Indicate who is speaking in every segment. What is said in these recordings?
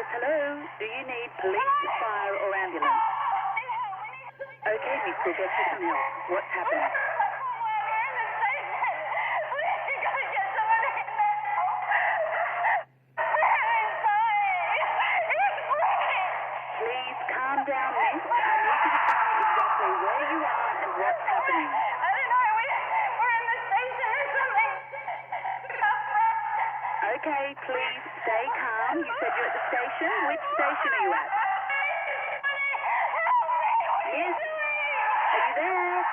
Speaker 1: Hello? Do you need police, fire or ambulance? Okay, miss, we'll get you some help. What's happened? Please calm down, miss. I need you to tell me exactly where you are and what's happening.
Speaker 2: I don't know. We're in the station or something.
Speaker 1: Okay, please stay calm. You said you're at the station. Which station are you at? Yes? Are you there?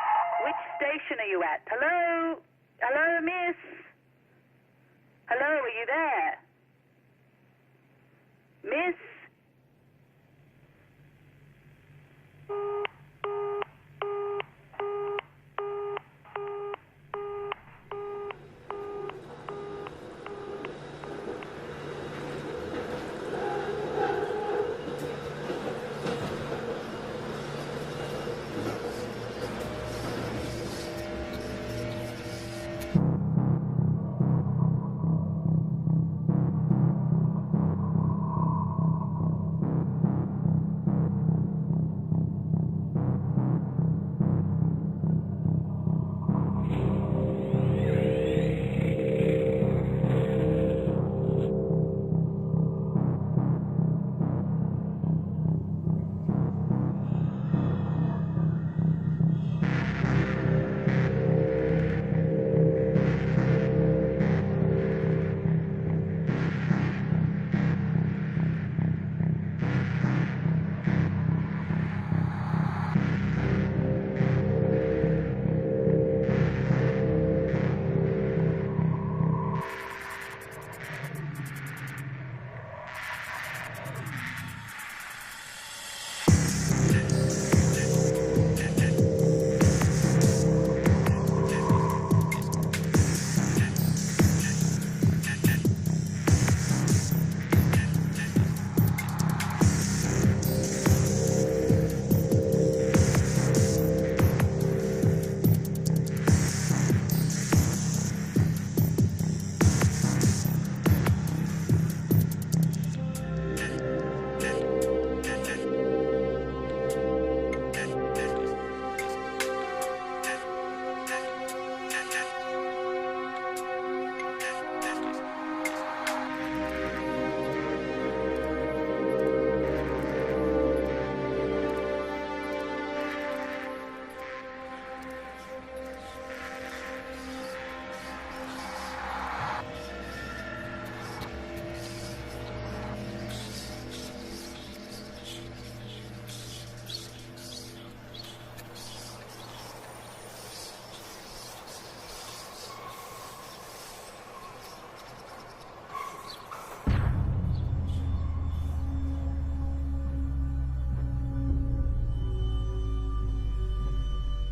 Speaker 1: Which station are you at? Hello? Hello, miss? Hello, are you there? Miss?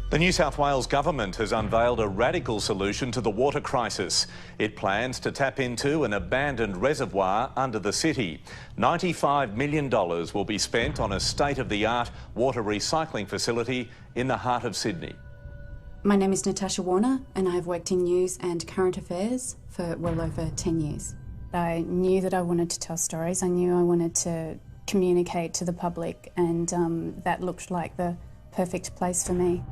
Speaker 3: The New South Wales government has unveiled a radical solution to the water crisis. It plans to tap into an abandoned reservoir under the city. $95 million will be spent on a state-of-the-art water recycling facility in the heart of Sydney.
Speaker 4: My name is Natasha Warner and I've worked in news and current affairs for well over 10 years. I knew that I wanted to tell stories. I knew I wanted to communicate to the public, and that looked like the perfect place for me.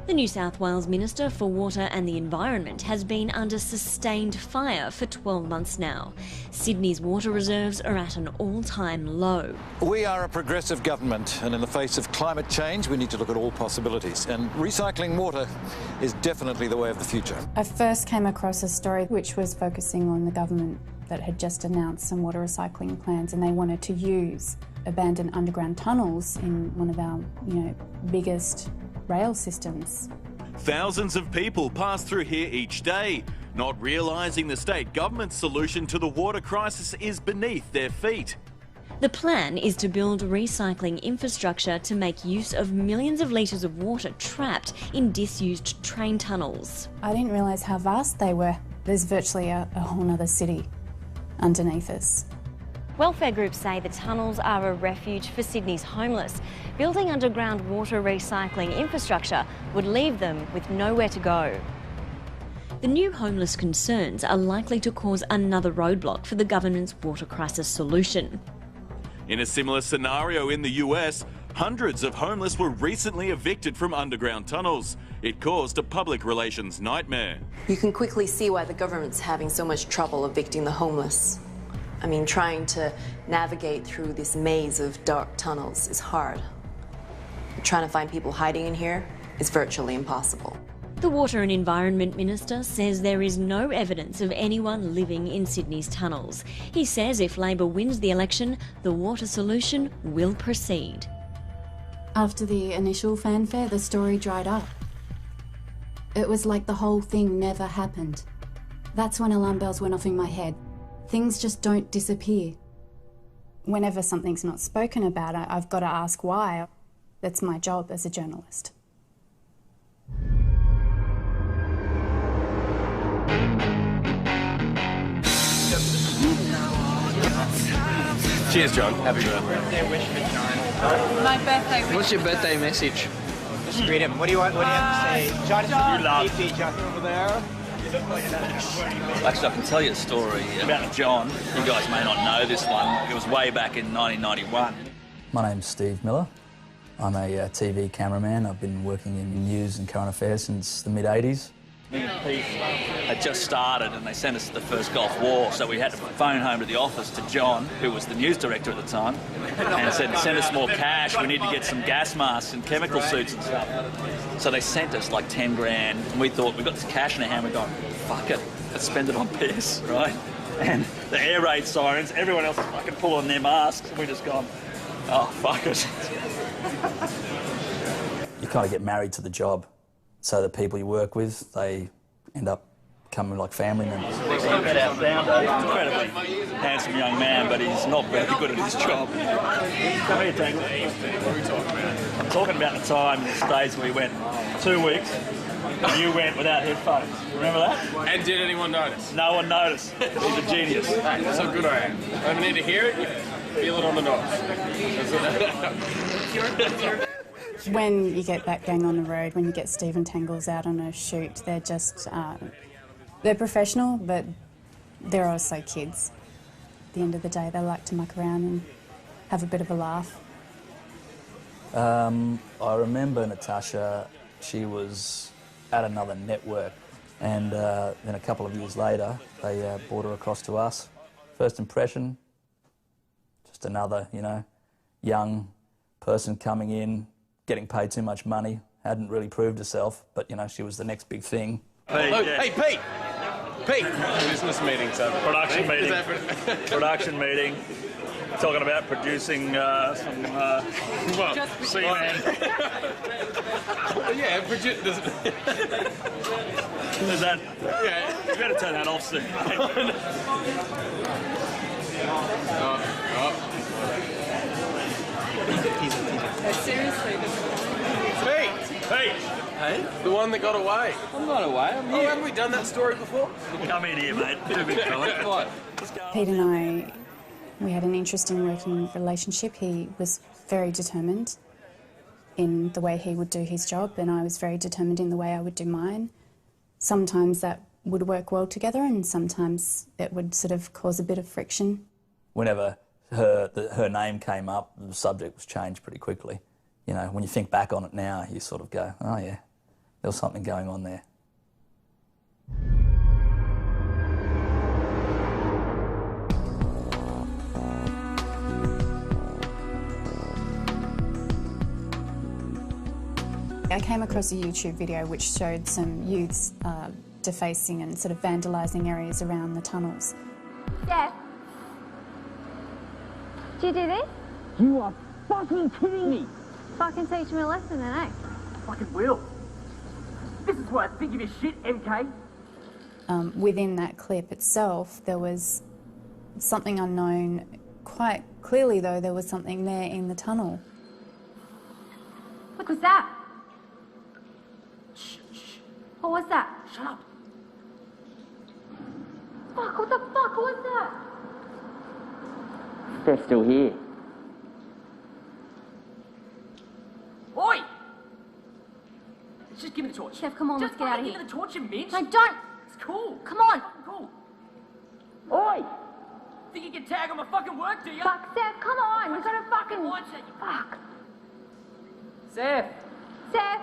Speaker 5: The New South Wales Minister for Water and the Environment has been under sustained fire for 12 months now. Sydney's water reserves are at an all-time low.
Speaker 6: We are a progressive government, and in the face of climate change, we need to look at all possibilities. And recycling water is definitely the way of the future.
Speaker 4: I first came across a story which was focusing on the government that had just announced some water recycling plans, and they wanted to use abandoned underground tunnels in one of our, biggest rail systems.
Speaker 7: Thousands of people pass through here each day, not realising the state government's solution to the water crisis is beneath their feet.
Speaker 5: The plan is to build recycling infrastructure to make use of millions of litres of water trapped in disused train tunnels.
Speaker 4: I didn't realise how vast they were. There's virtually a whole other city underneath us.
Speaker 5: Welfare groups say the tunnels are a refuge for Sydney's homeless. Building underground water recycling infrastructure would leave them with nowhere to go. The new homeless concerns are likely to cause another roadblock for the government's water crisis solution.
Speaker 7: In a similar scenario in the US, hundreds of homeless were recently evicted from underground tunnels. It caused a public relations nightmare.
Speaker 8: You can quickly see why the government's having so much trouble evicting the homeless. I mean, trying to navigate through this maze of dark tunnels is hard. Trying to find people hiding in here is virtually impossible.
Speaker 5: The Water and Environment Minister says there is no evidence of anyone living in Sydney's tunnels. He says if Labor wins the election, the water solution will proceed.
Speaker 4: After the initial fanfare, the story dried up. It was like the whole thing never happened. That's when alarm bells went off in my head. Things just don't disappear. Whenever something's not spoken about, I've got to ask why. That's my job as a journalist.
Speaker 9: Cheers, John. Happy birthday. Wish for John.
Speaker 2: My birthday wish.
Speaker 9: What's your birthday message? Just read him. What do you want? What do you have to say? John, you love John over there.
Speaker 10: Actually, I can tell you a story about John. You guys may not know this one. It was way back in 1991.
Speaker 11: My name's Steve Miller. I'm a TV cameraman. I've been working in news and current affairs since the mid-80s.
Speaker 10: Me and Pete had just started and they sent us to the first Gulf War, so we had to phone home to the office to John, who was the news director at the time, and said, send us more cash, we need to get some gas masks and chemical suits and stuff. So they sent us like 10 grand, and we thought, we've got this cash in our hand, we're going, fuck it, let's spend it on piss, right? And the air raid sirens, everyone else is fucking pulling their masks, and we just gone, oh, fuck it.
Speaker 11: You kind of get married to the job. So the people you work with, they end up becoming like family members.
Speaker 10: Incredibly handsome young man, but he's not very good at his job. Come here, Tangle. What are we talking about? I'm talking about the time in the States we went 2 weeks and you went without headphones. Remember that?
Speaker 9: And did anyone notice?
Speaker 10: No one noticed. He's a genius.
Speaker 9: Hey, that's how good I am. I don't need to hear it, you feel it on the nose.
Speaker 4: When you get that gang on the road, when you get Stephen Tangles out on a shoot, they're just, they're professional, but they're also kids. At the end of the day, they like to muck around and have a bit of a laugh.
Speaker 11: I remember Natasha, she was at another network, and then a couple of years later, they brought her across to us. First impression, just another, you know, young person coming in, getting paid too much money, hadn't really proved herself, but, you know, she was the next big thing.
Speaker 10: Pete, yeah.
Speaker 9: Hey, Pete! Pete! Business meeting, so...
Speaker 10: Production meeting. Production meeting. Talking about producing some seaman.
Speaker 9: Yeah,
Speaker 10: Is that...
Speaker 9: Yeah.
Speaker 10: You better turn that off soon.
Speaker 2: Seriously.
Speaker 10: Hey!
Speaker 9: Hey? The one that got away.
Speaker 12: I'm not away, I'm here.
Speaker 9: Oh, haven't we done that story before?
Speaker 10: Come in here, mate. Too big fella.
Speaker 12: What?
Speaker 4: Pete and I, we had an interesting working relationship. He was very determined in the way he would do his job, and I was very determined in the way I would do mine. Sometimes that would work well together, and sometimes it would sort of cause a bit of friction.
Speaker 11: Whenever her name came up, the subject was changed pretty quickly. You know, when you think back on it now, you sort of go, oh yeah, there was something going on there.
Speaker 4: I came across a YouTube video which showed some youths defacing and sort of vandalising areas around the tunnels.
Speaker 2: Dad. Do you do this?
Speaker 13: You are fucking kidding me!
Speaker 2: Fucking teach me a lesson then, eh?
Speaker 13: Fucking will. This is why I think of your shit, MK.
Speaker 4: Within that clip itself, there was something unknown. Quite clearly, though, there was something there in the tunnel.
Speaker 2: What was that? Shh, shh. What was that?
Speaker 13: Shut up.
Speaker 2: Fuck, what the fuck was that?
Speaker 13: They're still here. Oi! Just give me the torch.
Speaker 2: Chef, come on, let's get out of here.
Speaker 13: Give me the torch, you bitch.
Speaker 2: No, don't!
Speaker 13: It's cool.
Speaker 2: Come on!
Speaker 13: Cool. Oi! Think you can tag on my fucking work, do you?
Speaker 2: Fuck, Seth, come on. We gotta fucking...
Speaker 13: Watch it, you
Speaker 2: Fuck.
Speaker 13: Seth.
Speaker 2: Seth?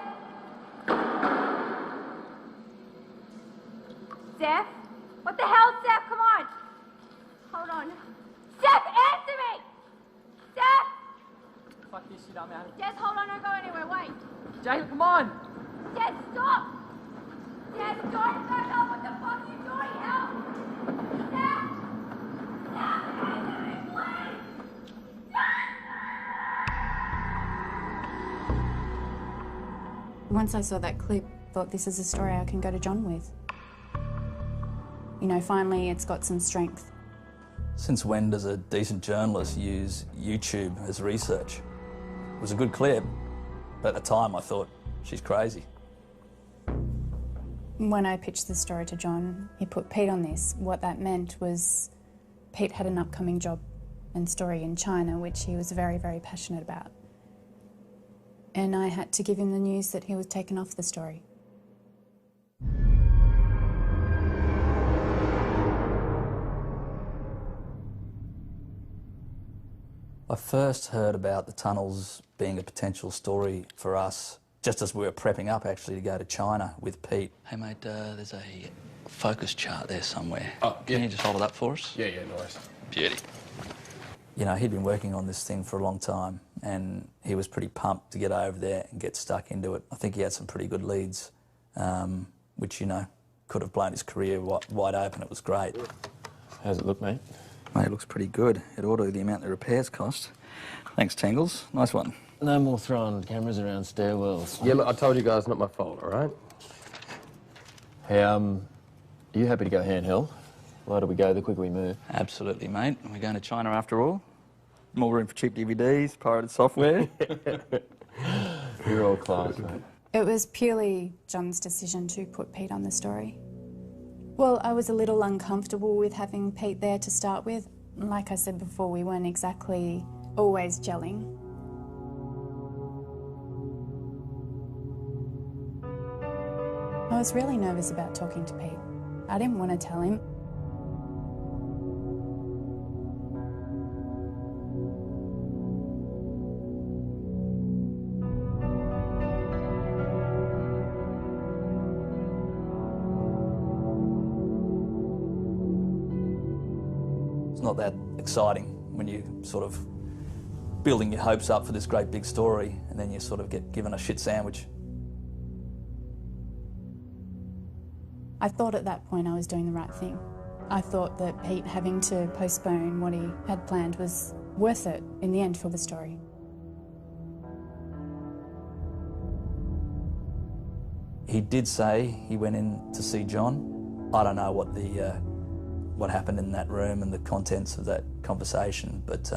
Speaker 2: Seth? What the hell, Seth? Come on. Hold on. Seth, answer me! Seth!
Speaker 13: Fuck this shit, I'm out of here.
Speaker 2: Jess, hold on, don't go anywhere, wait.
Speaker 13: Jay, come on.
Speaker 2: Jess, stop! Jess, don't know what the fuck you doing, help! Seth! Seth, answer me, please!
Speaker 4: Once I saw that clip, I thought this is a story I can go to John with. You know, finally it's got some strength.
Speaker 11: Since when does a decent journalist use YouTube as research? It was a good clip, but at the time I thought, she's crazy.
Speaker 4: When I pitched the story to John, he put Pete on this. What that meant was Pete had an upcoming job and story in China, which he was very, very passionate about. And I had to give him the news that he was taken off the story.
Speaker 11: I first heard about the tunnels being a potential story for us just as we were prepping up actually to go to China with Pete.
Speaker 12: Hey mate, there's a focus chart there somewhere.
Speaker 14: Oh, yeah.
Speaker 12: Can you just hold it up for us?
Speaker 14: Yeah, nice.
Speaker 12: Beauty.
Speaker 11: You know, he'd been working on this thing for a long time and he was pretty pumped to get over there and get stuck into it. I think he had some pretty good leads, which, you know, could have blown his career wide open. It was great.
Speaker 14: How's it look, mate?
Speaker 11: Mate, it looks pretty good. It ought to the amount the repairs cost. Thanks, Tangles. Nice one.
Speaker 14: No more throwing cameras around stairwells. Yeah, look, I told you guys, not my fault, all right? Hey, are you happy to go handheld? The lighter we go, the quicker we move.
Speaker 11: Absolutely, mate. We're going to China after all. More room for cheap DVDs, pirated software.
Speaker 14: You're all class, mate.
Speaker 4: It was purely John's decision to put Pete on the story. Well, I was a little uncomfortable with having Pete there to start with. Like I said before, we weren't exactly always gelling. I was really nervous about talking to Pete. I didn't want to tell him.
Speaker 11: It's not that exciting when you sort of building your hopes up for this great big story and then you sort of get given a shit sandwich.
Speaker 4: I thought at that point I was doing the right thing. I thought that Pete having to postpone what he had planned was worth it in the end for the story.
Speaker 11: He did say he went in to see John. I don't know what happened in that room and the contents of that conversation, but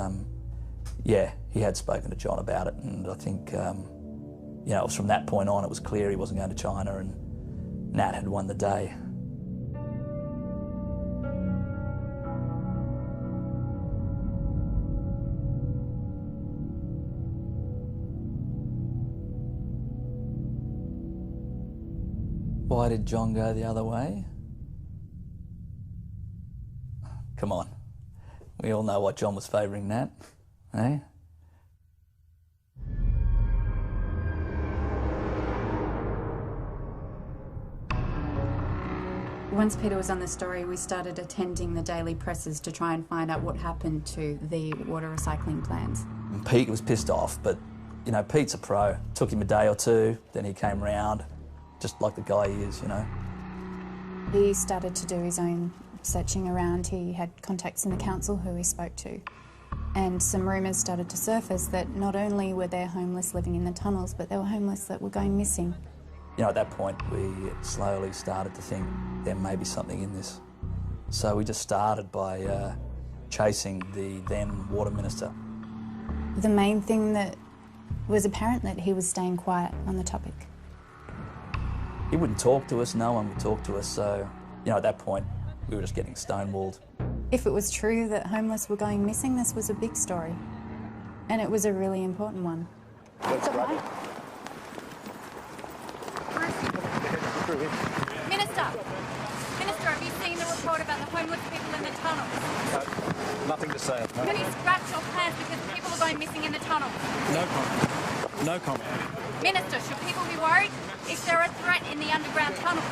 Speaker 11: yeah, he had spoken to John about it, and I think you know, it was from that point on it was clear he wasn't going to China, and Nat had won the day. Why did John go the other way? Come on. We all know what John was favouring Nat, eh?
Speaker 4: Once Peter was on the story, we started attending the daily presses to try and find out what happened to the water recycling plans.
Speaker 11: And Pete was pissed off, but, you know, Pete's a pro. Took him a day or two, then he came round, just like the guy he is, you know.
Speaker 4: He started to do his own searching around. He had contacts in the council who he spoke to. And some rumours started to surface that not only were there homeless living in the tunnels, but there were homeless that were going missing.
Speaker 11: You know, at that point, we slowly started to think there may be something in this. So we just started by chasing the then Water Minister.
Speaker 4: The main thing that was apparent that he was staying quiet on the topic.
Speaker 11: He wouldn't talk to us, no one would talk to us, so, you know, at that point, we were just getting stonewalled.
Speaker 4: If it was true that homeless were going missing, this was a big story. And it was a really important one.
Speaker 2: It's all right. Minister, have you seen the report about the homeless people in the tunnels?
Speaker 6: Nothing to say at the moment.
Speaker 2: Many scratch or plans because people are going missing in the tunnels.
Speaker 6: No comment. No comment.
Speaker 2: Minister, should people be worried if they're a threat in the underground tunnels?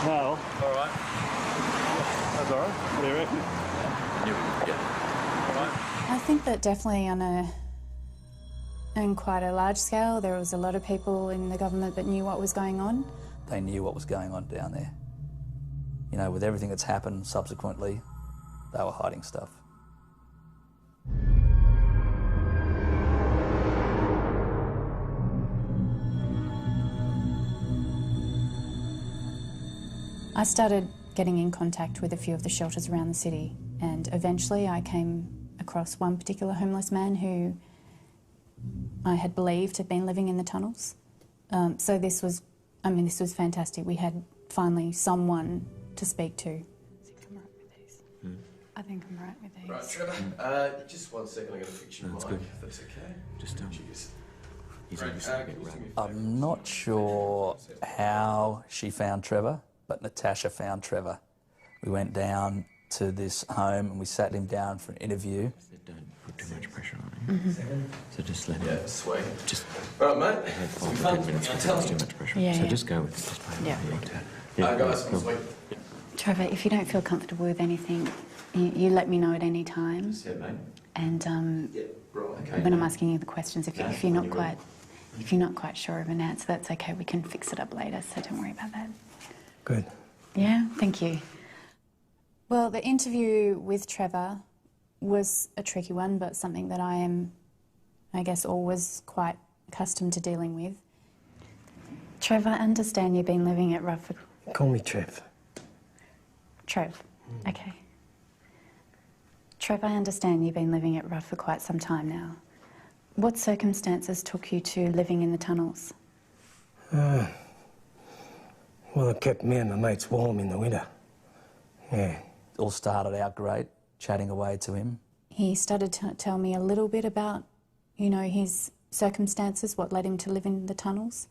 Speaker 15: Well, all right. That's all right. What do you reckon?
Speaker 6: All right.
Speaker 4: I think that definitely on quite a large scale, there was a lot of people in the government that knew what was going on.
Speaker 11: They knew what was going on down there. You know, with everything that's happened subsequently, they were hiding stuff.
Speaker 4: I started getting in contact with a few of the shelters around the city, and eventually I came across one particular homeless man who I had believed had been living in the tunnels. So this was fantastic. We had finally someone to speak to. I think I'm right with these.
Speaker 14: Right, Trevor. Just 1 second, I'm going to fix your mic,
Speaker 16: good.
Speaker 14: if that's okay.
Speaker 16: Just
Speaker 14: Cheers.
Speaker 16: He's
Speaker 14: Right,
Speaker 16: obviously a bit rattled.
Speaker 11: I'm not sure how she found Trevor, but Natasha found Trevor. We went down to this home and we sat him down for an interview.
Speaker 16: Don't put too much pressure on him. So just let him.
Speaker 14: Yeah, sweet.
Speaker 16: Just.
Speaker 14: Right, mate.
Speaker 16: I had 5
Speaker 14: It's
Speaker 16: or
Speaker 14: fun.
Speaker 16: 10 minutes
Speaker 14: Tell
Speaker 16: without
Speaker 14: me.
Speaker 16: too much pressure.
Speaker 4: Yeah,
Speaker 16: So
Speaker 4: yeah.
Speaker 16: just go with it. Just play it.
Speaker 4: Yeah.
Speaker 14: Guys,
Speaker 16: cool.
Speaker 14: sweet.
Speaker 4: Trevor, if you don't feel comfortable with anything, you let me know at any time.
Speaker 14: Yeah, mate.
Speaker 4: And
Speaker 14: Yeah, right, okay.
Speaker 4: when I'm asking you the questions, if you're not quite sure of an answer, that's okay. We can fix it up later, so don't worry about that.
Speaker 15: Good.
Speaker 4: Yeah, thank you. Well, the interview with Trevor was a tricky one, but something that I am, I guess, always quite accustomed to dealing with. Trevor, I understand you've been living at Rough.
Speaker 15: Call me Trev.
Speaker 4: Trev, okay. Trev, I understand you've been living at Rough for quite some time now. What circumstances took you to living in the tunnels?
Speaker 15: Well, it kept me and my mates warm in the winter. Yeah.
Speaker 11: It all started out great, chatting away to him.
Speaker 4: He started to tell me a little bit about, his circumstances, what led him to live in the tunnels.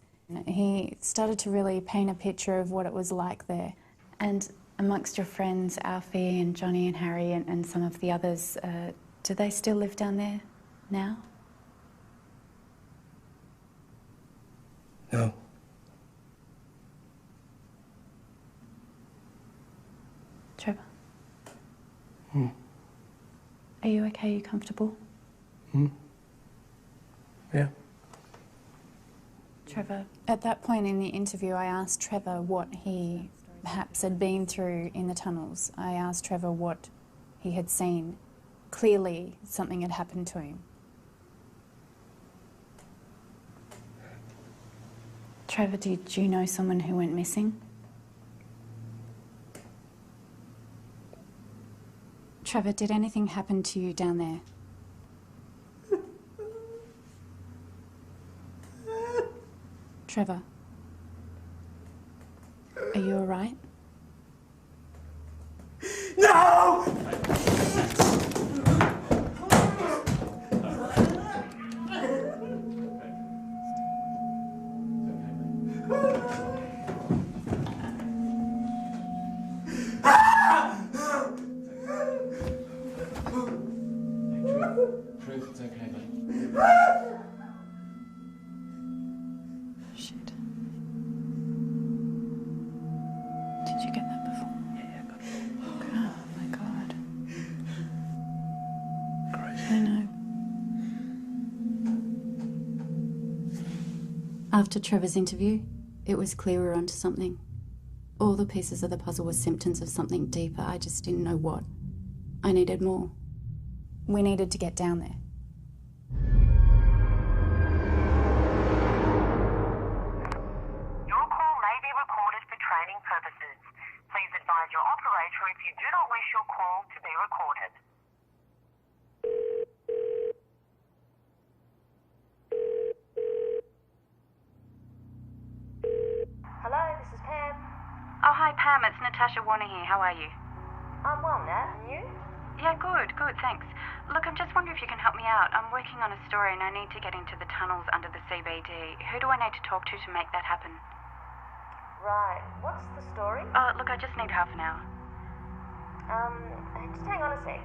Speaker 4: He started to really paint a picture of what it was like there. And amongst your friends, Alfie and Johnny and Harry and some of the others, do they still live down there now?
Speaker 15: No.
Speaker 4: Trevor? Are you okay? Are you comfortable?
Speaker 15: Yeah.
Speaker 4: Trevor, at that point in the interview, I asked Trevor what he perhaps had been through in the tunnels. I asked Trevor what he had seen. Clearly, something had happened to him. Trevor, did you know someone who went missing? Trevor, did anything happen to you down there? Trevor, are you all right?
Speaker 15: No!
Speaker 14: Truth, it's okay, mate.
Speaker 4: Shit. Did you get that before?
Speaker 15: Yeah, I got it.
Speaker 4: Oh my God.
Speaker 15: Crazy.
Speaker 4: I know. After Trevor's interview, it was clear we were onto something. All the pieces of the puzzle were symptoms of something deeper. I just didn't know what. I needed more. We needed to get down there.
Speaker 17: Your call may be recorded for training purposes. Please advise your operator if you do not wish your call to be recorded.
Speaker 2: Hello, this is Pam.
Speaker 1: Oh, hi, Pam. It's Natasha Warner here. How are you?
Speaker 2: I'm well, Nat. And you?
Speaker 1: Yeah, good, thanks.
Speaker 4: Look, I'm just wondering if you can help me out. I'm working on a story and I need to get into the tunnels under the CBD. Who do I need to talk to make that happen?
Speaker 17: Right. What's the story?
Speaker 4: Oh, look, I just need half an hour.
Speaker 17: Just hang on a sec.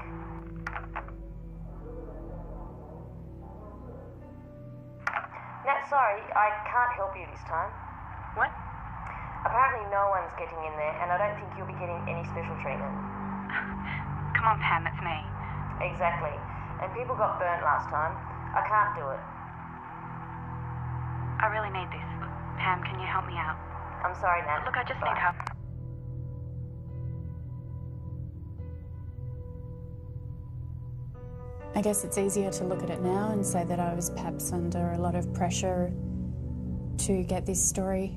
Speaker 17: Nat, sorry, I can't help you this time.
Speaker 4: What?
Speaker 17: Apparently no one's getting in there, and I don't think you'll be getting any special treatment.
Speaker 4: Come on, Pam, it's me.
Speaker 17: Exactly. And people got burnt last time. I can't do it.
Speaker 4: I really need this. Pam, can you help me out?
Speaker 17: I'm sorry, Nat.
Speaker 4: Look, I just need help. I guess it's easier to look at it now and say that I was perhaps under a lot of pressure to get this story.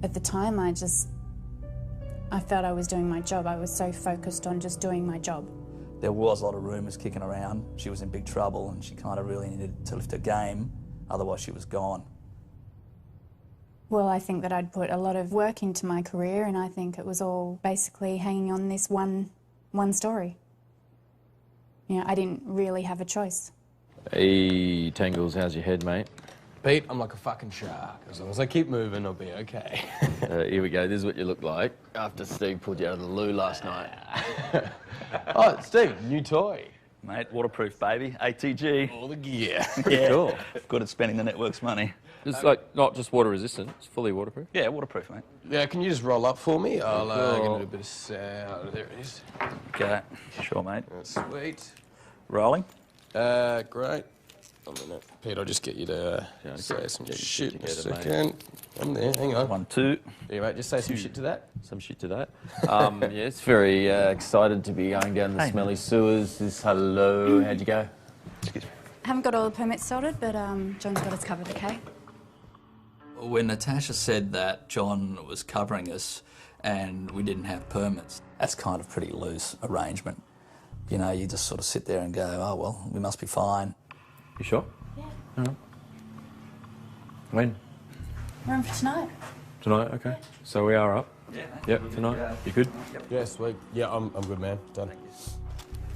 Speaker 4: At the time, I felt I was doing my job. I was so focused on just doing my job.
Speaker 11: There was a lot of rumours kicking around. She was in big trouble and she kind of really needed to lift her game, otherwise she was gone.
Speaker 4: Well, I think that I'd put a lot of work into my career and I think it was all basically hanging on this one story. You know, I didn't really have a choice.
Speaker 14: Hey, Tangles, how's your head, mate?
Speaker 18: Pete, I'm like a fucking shark. As long as I keep moving, I'll be okay.
Speaker 14: Here we go. This is what you look like after Steve pulled you out of the loo last night.
Speaker 18: Oh, Steve, new toy.
Speaker 10: Mate, waterproof, baby. ATG.
Speaker 18: All the gear.
Speaker 10: Yeah.
Speaker 14: Cool.
Speaker 10: Good at spending the network's money.
Speaker 14: It's like not just water resistant, it's fully waterproof.
Speaker 10: Yeah, waterproof, mate.
Speaker 18: Yeah, can you just roll up for me? I'll
Speaker 14: Cool.
Speaker 18: get a little bit of sound. There it is.
Speaker 10: Okay. Sure, mate.
Speaker 18: That's sweet.
Speaker 10: Rolling?
Speaker 18: Great. A minute. Pete, I'll just get you to say some shit in a second. I'm there, hang on.
Speaker 10: 1, 2.
Speaker 18: Yeah, mate, just say some shit to that.
Speaker 14: Some shit to that. Yes, very excited to be going down the smelly sewers. Hello, how'd you go?
Speaker 10: Excuse me.
Speaker 4: I haven't got all the permits sorted, but John's got us covered, okay?
Speaker 11: When Natasha said that John was covering us and we didn't have permits, that's kind of pretty loose arrangement. You know, you just sort of sit there and go, oh, well, we must be fine.
Speaker 14: You sure?
Speaker 4: Yeah.
Speaker 14: All right. When?
Speaker 4: We're in for tonight.
Speaker 14: Tonight, okay. So we are up?
Speaker 10: Yeah.
Speaker 14: Yep, tonight. You good?
Speaker 18: Yeah, sweet. Yeah, I'm good, man. Done.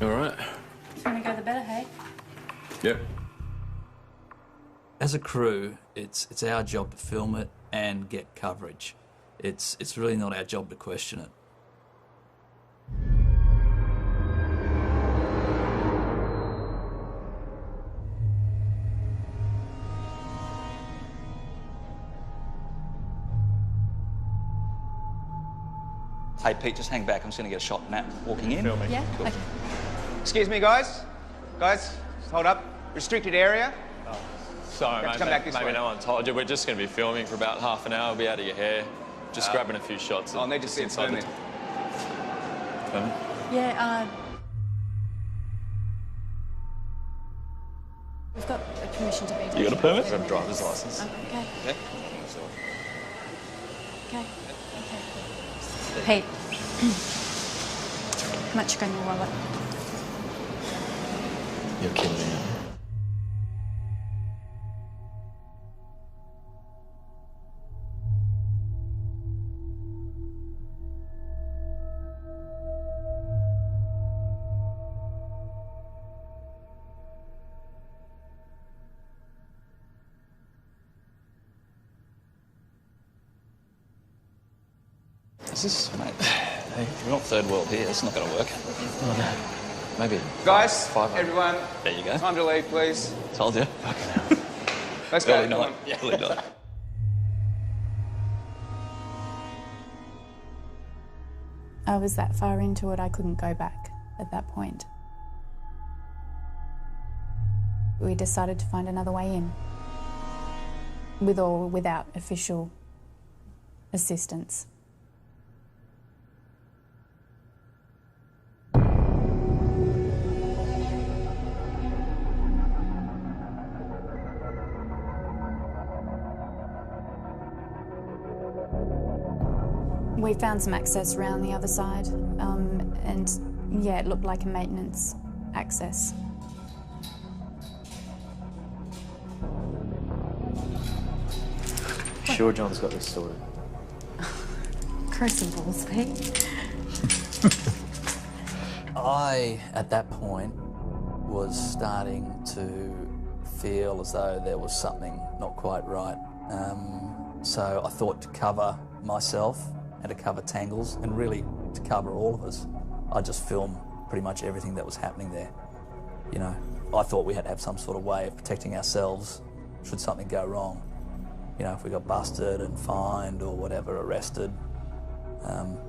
Speaker 14: All right.
Speaker 4: It's gonna go the better, hey?
Speaker 14: Yep.
Speaker 11: As a crew, it's our job to film it and get coverage. It's really not our job to question it.
Speaker 10: Hey, Pete, just hang back. I'm just going to get a shot of Nat walking in.
Speaker 4: Yeah?
Speaker 10: Cool.
Speaker 4: Okay.
Speaker 9: Excuse me, guys. Guys, hold up. Restricted area.
Speaker 19: Sorry, mate.
Speaker 9: Come back this
Speaker 19: Maybe
Speaker 9: way.
Speaker 19: no one told you. We're just going to be filming for about half an hour. Be out of your hair. Just grabbing a few shots.
Speaker 9: I'll need to see a permit.
Speaker 19: Permit?
Speaker 4: Yeah, we've got permission to be.
Speaker 10: You got a permit? I've got a driver's license.
Speaker 4: Okay.
Speaker 9: Yeah.
Speaker 4: Okay. Pete, how much you got in your wallet?
Speaker 14: You're killing me.
Speaker 10: Is this, mate? Hey, we're not third world here. It's not going to work.
Speaker 14: Maybe.
Speaker 9: Guys,
Speaker 14: 500.
Speaker 9: everyone.
Speaker 10: There you go.
Speaker 9: Time to leave, please.
Speaker 10: Told you.
Speaker 9: Let's go.
Speaker 10: Early
Speaker 9: Come
Speaker 10: night.
Speaker 9: on.
Speaker 10: Yeah, early night.
Speaker 4: I was that far into it, I couldn't go back at that point. We decided to find another way in, with or without official assistance. We found some access around the other side, and yeah, it looked like a maintenance access.
Speaker 14: Sure John's got this sorted.
Speaker 4: Grow some balls, Pete.
Speaker 11: I, at that point, was starting to feel as though there was something not quite right. So I thought to cover myself and to cover Tangles and really to cover all of us, I just filmed pretty much everything that was happening there. You know, I thought we had to have some sort of way of protecting ourselves should something go wrong. You know, if we got busted and fined or whatever, arrested.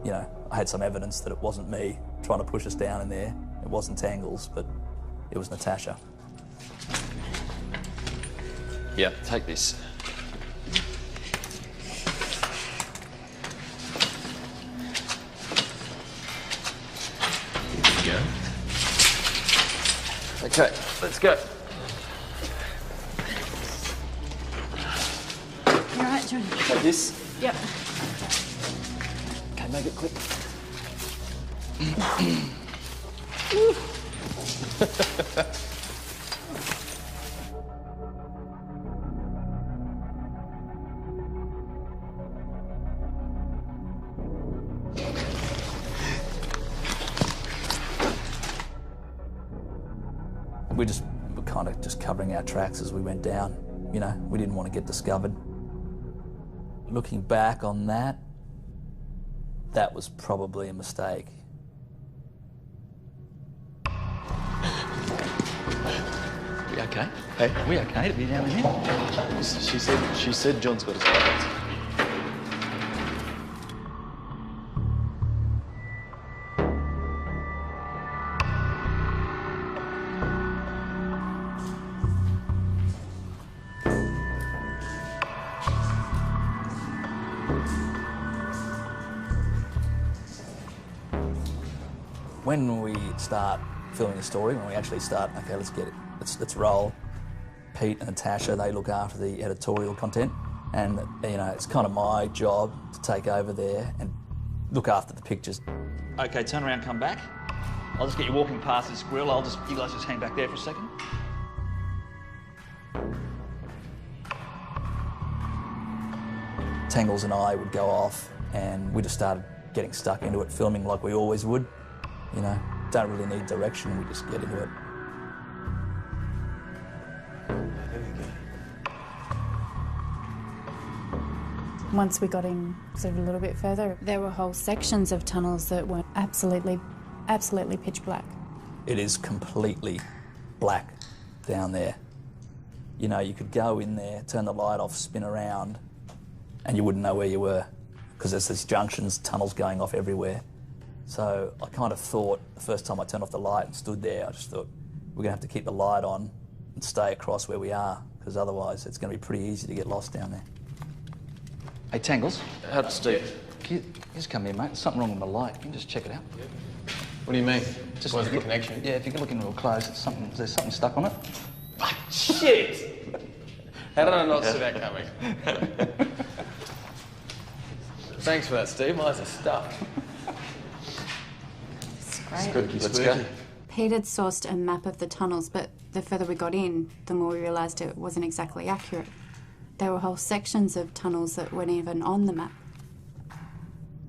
Speaker 11: You know, I had some evidence that it wasn't me trying to push us down in there. It wasn't Tangles, but it was Natasha.
Speaker 14: Yeah, take this. Here we go. Okay, let's go.
Speaker 5: You all right, John?
Speaker 14: Take this.
Speaker 5: Yep.
Speaker 14: Okay, make it quick.
Speaker 11: We just were kind of just covering our tracks as we went down. You know, we didn't want to get discovered. Looking back on that, that was probably a mistake.
Speaker 12: We okay? Hey, are we okay to be down in here?
Speaker 14: She said John's got his cards.
Speaker 11: When we start filming the story, when we actually start, okay, let's get it, let's roll. Pete and Natasha, they look after the editorial content, and you know, it's kind of my job to take over there and look after the pictures.
Speaker 12: Okay, turn around, come back. I'll just get you walking past this grill. You guys just hang back there for a second.
Speaker 11: Tangles and I would go off, and we just started getting stuck into it, filming like we always would. You know, don't really need direction, we just get into it.
Speaker 4: Once we got in sort of a little bit further, there were whole sections of tunnels that were absolutely pitch black.
Speaker 11: It is completely black down there. You know, you could go in there, turn the light off, spin around, and you wouldn't know where you were, because there's these junctions, tunnels going off everywhere. So I kind of thought, the first time I turned off the light and stood there, I just thought, we're going to have to keep the light on and stay across where we are, because otherwise it's going to be pretty easy to get lost down there.
Speaker 12: Hey, Tangles.
Speaker 14: Steve.
Speaker 12: Can you just come here, mate? There's something wrong with my light. Can you just check it out?
Speaker 14: What do you mean?
Speaker 12: Just
Speaker 14: where's the connection?
Speaker 12: Yeah, if you can look in real close, there's something stuck on it.
Speaker 14: Shit! How did I not see that coming? Thanks for that, Steve. My eyes are stuck.
Speaker 4: Great.
Speaker 14: It's good. Let's go.
Speaker 4: Pete had sourced a map of the tunnels, but the further we got in, the more we realised it wasn't exactly accurate. There were whole sections of tunnels that weren't even on the map.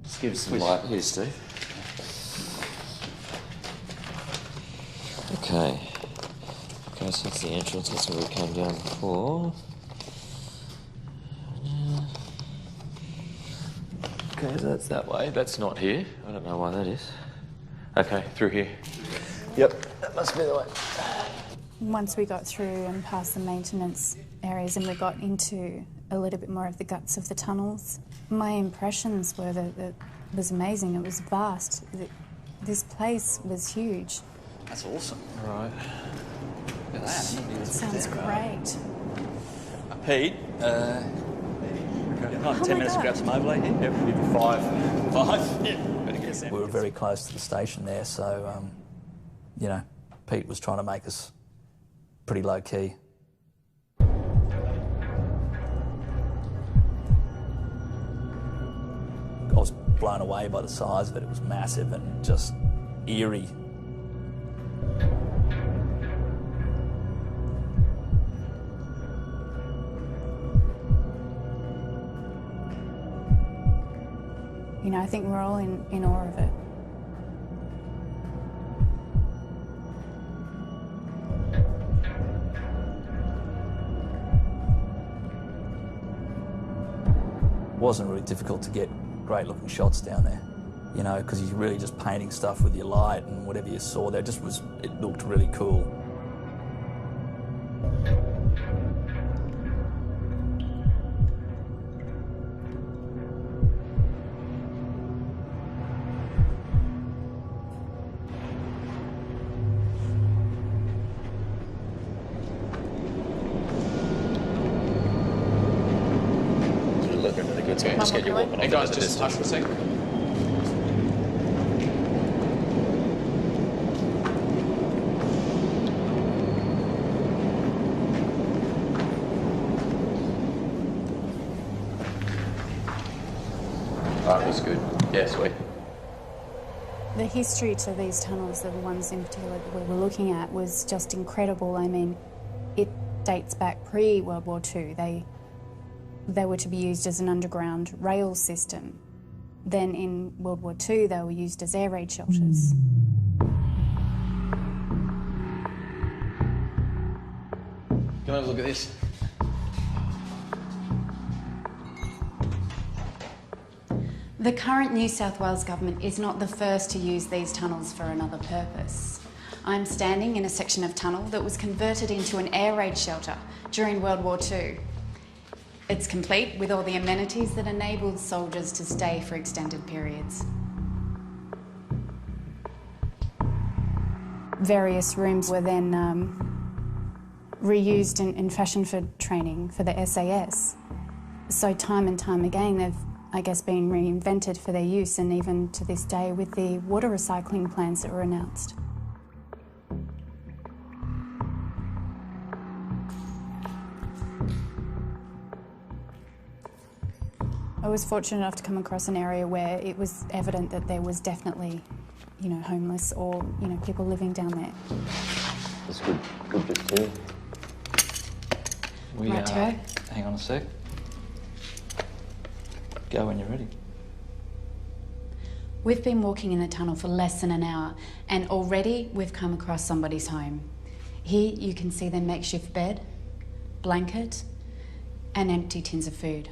Speaker 14: Let's give us some light here, Steve.
Speaker 16: Okay. Okay, so that's the entrance. That's where we came down before. Okay, so that's that way. That's not here. I don't know why that is. Okay, through here. Yep, that must be the way.
Speaker 4: Once we got through and past the maintenance areas and we got into a little bit more of the guts of the tunnels, my impressions were that it was amazing. It was vast. This place was huge.
Speaker 12: That's awesome.
Speaker 14: Right.
Speaker 12: Look at that.
Speaker 4: It sounds great.
Speaker 12: Pete,
Speaker 4: Oh
Speaker 12: 10 minutes to grab some overlay here?
Speaker 14: Yep, we'll give you 5.
Speaker 12: 5? Yeah. Better get some.
Speaker 11: We were very close to the station there, so, you know, Pete was trying to make us pretty low-key. I was blown away by the size of it. It was massive and just eerie.
Speaker 4: You know, I think we're all in awe of it.
Speaker 11: wasn't really difficult to get great looking shots down there, you know, because you're really just painting stuff with your light and whatever you saw there it looked really cool.
Speaker 16: Just get you walking.
Speaker 18: Hey guys, just hush for a second.
Speaker 16: That was good. Yeah, sweet.
Speaker 4: The history to these tunnels, the ones in particular that we were looking at, was just incredible. I mean, it dates back pre-World War II. They were to be used as an underground rail system. Then in World War II, they were used as air raid shelters.
Speaker 18: Can I have a look at this?
Speaker 4: The current New South Wales government is not the first to use these tunnels for another purpose. I'm standing in a section of tunnel that was converted into an air raid shelter during World War II. It's complete with all the amenities that enabled soldiers to stay for extended periods. Various rooms were then reused and fashioned for training for the SAS. So time and time again they've, I guess, been reinvented for their use, and even to this day with the water recycling plans that were announced. I was fortunate enough to come across an area where it was evident that there was definitely, you know, homeless or, you know, people living down there.
Speaker 16: That's good. Good bit too.
Speaker 11: Right to go? Hang on a sec. Go when you're ready.
Speaker 4: We've been walking in the tunnel for less than an hour, and already we've come across somebody's home. Here you can see their makeshift bed, blanket, and empty tins of food.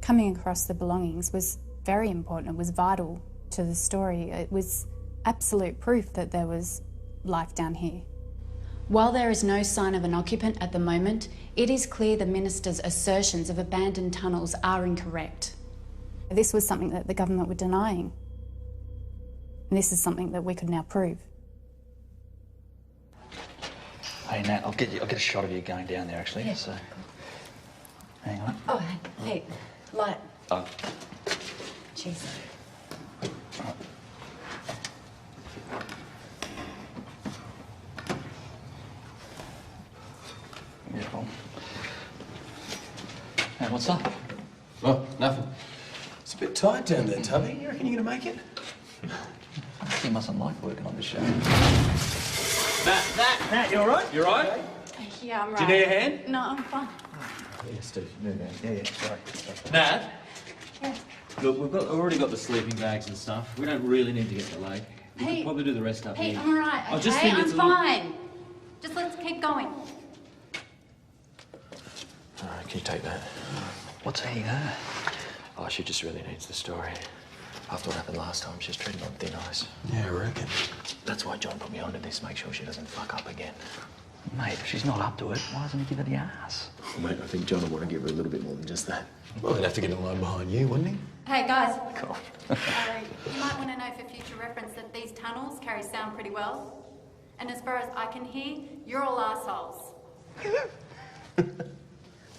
Speaker 4: Coming across the belongings was very important. It was vital to the story. It was absolute proof that there was life down here. While there is no sign of an occupant at the moment, it is clear the minister's assertions of abandoned tunnels are incorrect. This was something that the government were denying. And this is something that we could now prove.
Speaker 12: Hey Nat, I'll get a shot of you going down there actually. Yeah. So, hang on.
Speaker 4: Oh, hey, light.
Speaker 12: Oh.
Speaker 4: Jeez.
Speaker 12: Right. Beautiful. Hey, what's up?
Speaker 18: Oh, nothing. It's a bit tight down there, Tubby. You reckon you're gonna make it?
Speaker 12: He mustn't like working on this show.
Speaker 20: Nat, you all right? You all right?
Speaker 4: Yeah, I'm right.
Speaker 20: Do you need a hand?
Speaker 4: No, I'm fine.
Speaker 20: Yeah, Steve, move down. Yeah, sorry. Nat?
Speaker 4: Yeah.
Speaker 20: Look, we've already got the sleeping bags and stuff. We don't really need to get to the lake. We could probably do the rest up
Speaker 4: Pete,
Speaker 20: here.
Speaker 4: I'm all right, okay?
Speaker 20: I just think it's
Speaker 4: I'm fine. Just let's keep going.
Speaker 16: All right, can you take that?
Speaker 12: What's he there?
Speaker 16: Oh, she just really needs the story. After what happened last time, she's treading on thin ice.
Speaker 18: Yeah, I reckon.
Speaker 16: That's why John put me onto this, make sure she doesn't fuck up again.
Speaker 12: Mate, if she's not up to it, why doesn't he give her the ass?
Speaker 16: Well, mate, I think John will want to give her a little bit more than just that.
Speaker 18: Well, he'd have to get in line behind you, wouldn't he?
Speaker 4: Hey, guys.
Speaker 16: Cool.
Speaker 4: You might want to know for future reference that these tunnels carry sound pretty well. And as far as I can hear, you're all assholes.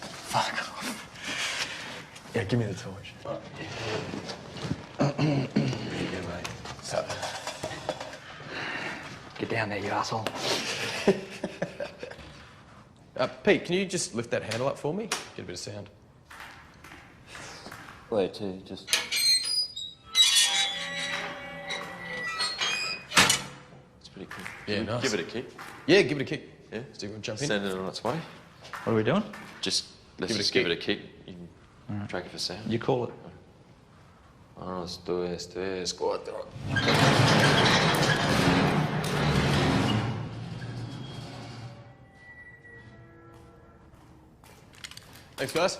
Speaker 16: Fuck off. Yeah, give me the torch.
Speaker 18: Yeah, mate. So.
Speaker 12: Get down there, you asshole.
Speaker 18: Pete, can you just lift that handle up for me? Get a bit of sound.
Speaker 16: Wait, too, just... It's pretty cool.
Speaker 18: Yeah, nice.
Speaker 16: Give it a kick.
Speaker 18: Yeah, give it a kick.
Speaker 16: Yeah?
Speaker 18: Still gonna jump in?
Speaker 16: Send it on its way.
Speaker 12: What are we doing?
Speaker 16: Just, let's
Speaker 18: Give it a
Speaker 16: just give
Speaker 18: kick.
Speaker 16: it a kick. You can track it for sound.
Speaker 12: You call it.
Speaker 16: 1, 2, 3, 4.
Speaker 18: Thanks, guys.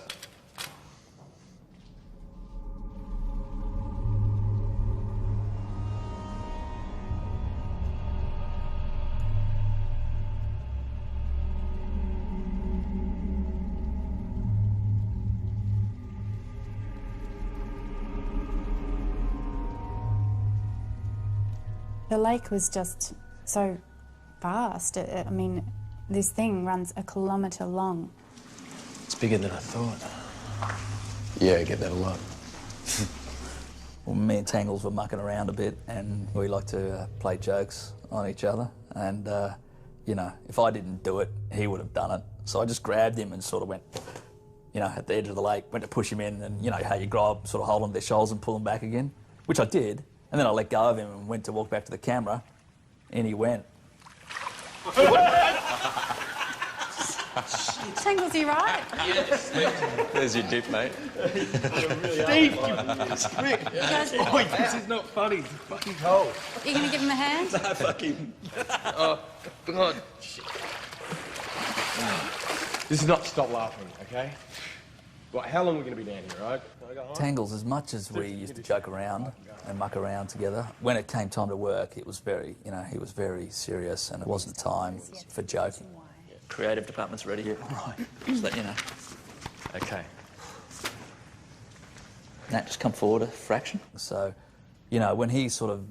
Speaker 4: The lake was just so vast. I mean, this thing runs 1 kilometre long.
Speaker 14: It's bigger than I thought. Yeah, I get that a lot.
Speaker 11: Well, me and Tangles were mucking around a bit, and we like to play jokes on each other. And, you know, if I didn't do it, he would have done it. So I just grabbed him and sort of went, you know, at the edge of the lake, went to push him in, and, you know, how you grab, sort of hold on their shoulders and pull them back again, which I did. And then I let go of him and went to walk back to the camera, and he went.
Speaker 4: Tangles, you right?
Speaker 19: Yes. There's your dip, mate.
Speaker 18: Steve, Boy, this is not funny. It's fucking cold.
Speaker 4: Are you going to give him a hand?
Speaker 18: No, fuck him. Oh, God. This is not to stop laughing, okay? Right, how long are we going to be down here, right? Can I go home?
Speaker 11: Tangles, as much as we used to joke around and muck around together, when it came time to work, it was very, you know, he was very serious, and it wasn't time for joking.
Speaker 12: Creative department's ready. Yeah. Right. Just let you know.
Speaker 14: Okay.
Speaker 11: Nat, just come forward a fraction. So, you know, when he's sort of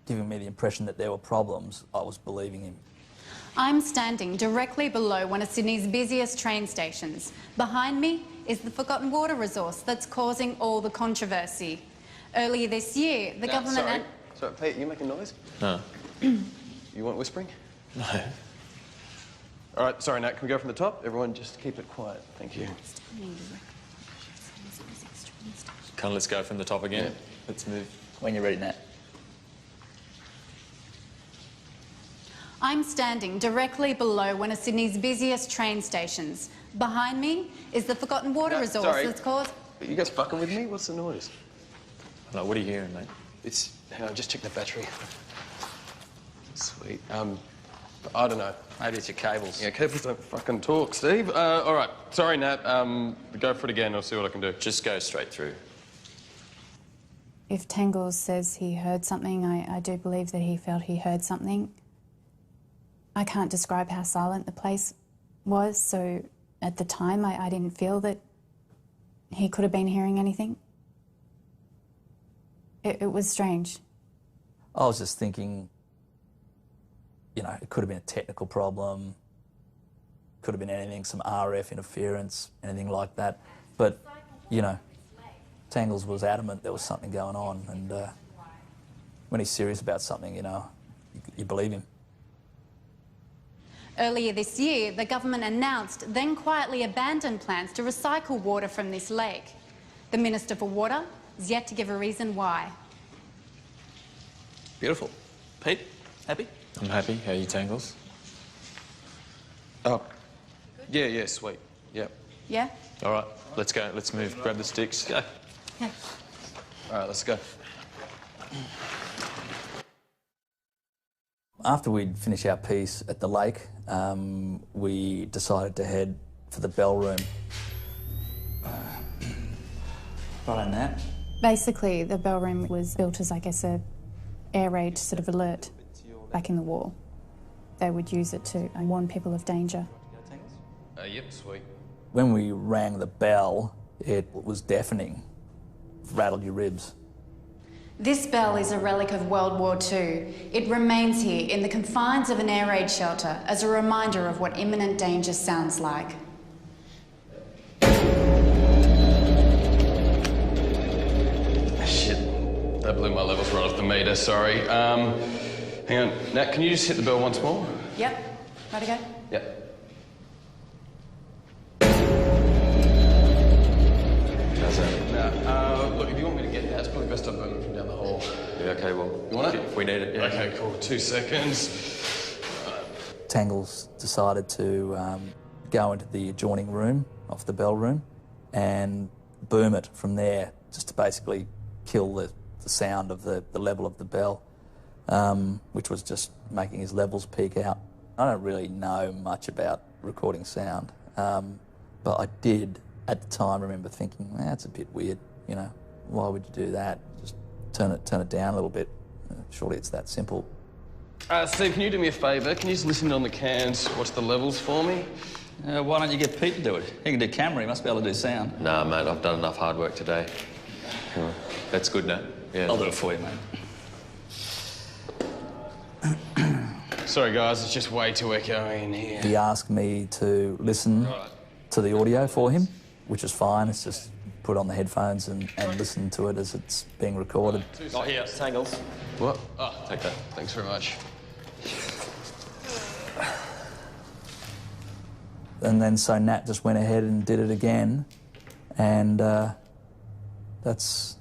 Speaker 11: giving me the impression that there were problems, I was believing him.
Speaker 4: I'm standing directly below one of Sydney's busiest train stations. Behind me is the forgotten water resource that's causing all the controversy. Earlier this year, the government...
Speaker 14: Sorry, Pete, you making noise?
Speaker 19: No.
Speaker 14: You want whispering?
Speaker 19: No.
Speaker 14: All right, sorry, Nat, can we go from the top? Everyone just keep it quiet. Thank you.
Speaker 19: Come, let's go from the top again.
Speaker 14: Yeah.
Speaker 19: Let's move.
Speaker 11: When you're ready, Nat.
Speaker 4: I'm standing directly below one of Sydney's busiest train stations. Behind me is the forgotten water resource that's caused...
Speaker 14: Are you guys fucking with me? What's the noise?
Speaker 19: No, what are you hearing, mate?
Speaker 14: It's... Hang on, just check the battery. Sweet. I don't know.
Speaker 12: Maybe it's your cables.
Speaker 14: Yeah, cables don't fucking talk, Steve. All right. Sorry, Nat. Go for it again. I'll see what I can do.
Speaker 19: Just go straight through.
Speaker 4: If Tangles says he heard something, I do believe that he felt he heard something. I can't describe how silent the place was, so at the time I didn't feel that he could have been hearing anything. It was strange.
Speaker 11: I was just thinking, you know, it could have been a technical problem, could have been anything, some RF interference, anything like that. But, you know, Tangles was adamant there was something going on, and when he's serious about something, you know, you believe him.
Speaker 4: Earlier this year, the government announced, then quietly abandoned plans to recycle water from this lake. The Minister for Water is yet to give a reason why.
Speaker 12: Beautiful. Pete, happy?
Speaker 19: I'm happy. How are you, Tangles?
Speaker 14: Oh, yeah, sweet. Yep.
Speaker 4: Yeah?
Speaker 19: All right, let's go. Let's move. Grab the sticks. Go.
Speaker 4: Yeah.
Speaker 14: All right, let's go.
Speaker 11: After we'd finished our piece at the lake, we decided to head for the bell room. Right on that.
Speaker 4: Basically, the bell room was built as, I guess, a air raid sort of alert back in the war. They would use it to warn people of danger.
Speaker 14: Yep, sweet.
Speaker 11: When we rang the bell, it was deafening. Rattled your ribs.
Speaker 4: This bell is a relic of World War II. It remains here in the confines of an air raid shelter as a reminder of what imminent danger sounds like.
Speaker 14: Shit, that blew my levels right off the meter, sorry. Hang on, Nat, can you just hit the bell once more?
Speaker 4: Yep. Ready to go?
Speaker 14: Yep.
Speaker 19: How's that?
Speaker 14: Nah, look, if you want me to get that, it's probably best I burn it from down the hall.
Speaker 19: Yeah, okay, well...
Speaker 14: You want it?
Speaker 19: If we need it, yeah.
Speaker 14: Okay, cool. 2 seconds.
Speaker 11: Tangles decided to go into the adjoining room off the bell room and boom it from there, just to basically kill the sound of the level of the bell, which was just making his levels peak out. I don't really know much about recording sound, but I did at the time remember thinking, that's a bit weird, you know, why would you do that? Just turn it down a little bit. Surely it's that simple.
Speaker 14: Steve, can you do me a favour? Can you just listen on the cans, watch the levels for me?
Speaker 12: Why don't you get Pete to do it? He can do camera, he must be able to do sound.
Speaker 19: Nah, mate, I've done enough hard work today. That's good, Nat. Yeah.
Speaker 12: I'll do it for you, mate.
Speaker 18: Sorry, guys, it's just way too echoey in here.
Speaker 11: He asked me to listen to the audio for him, which is fine. It's just put on the headphones and listen to it as it's being recorded.
Speaker 16: Not here, Tangles.
Speaker 18: What? Oh, take that. Thanks very much.
Speaker 11: And then so Nat just went ahead and did it again, and that's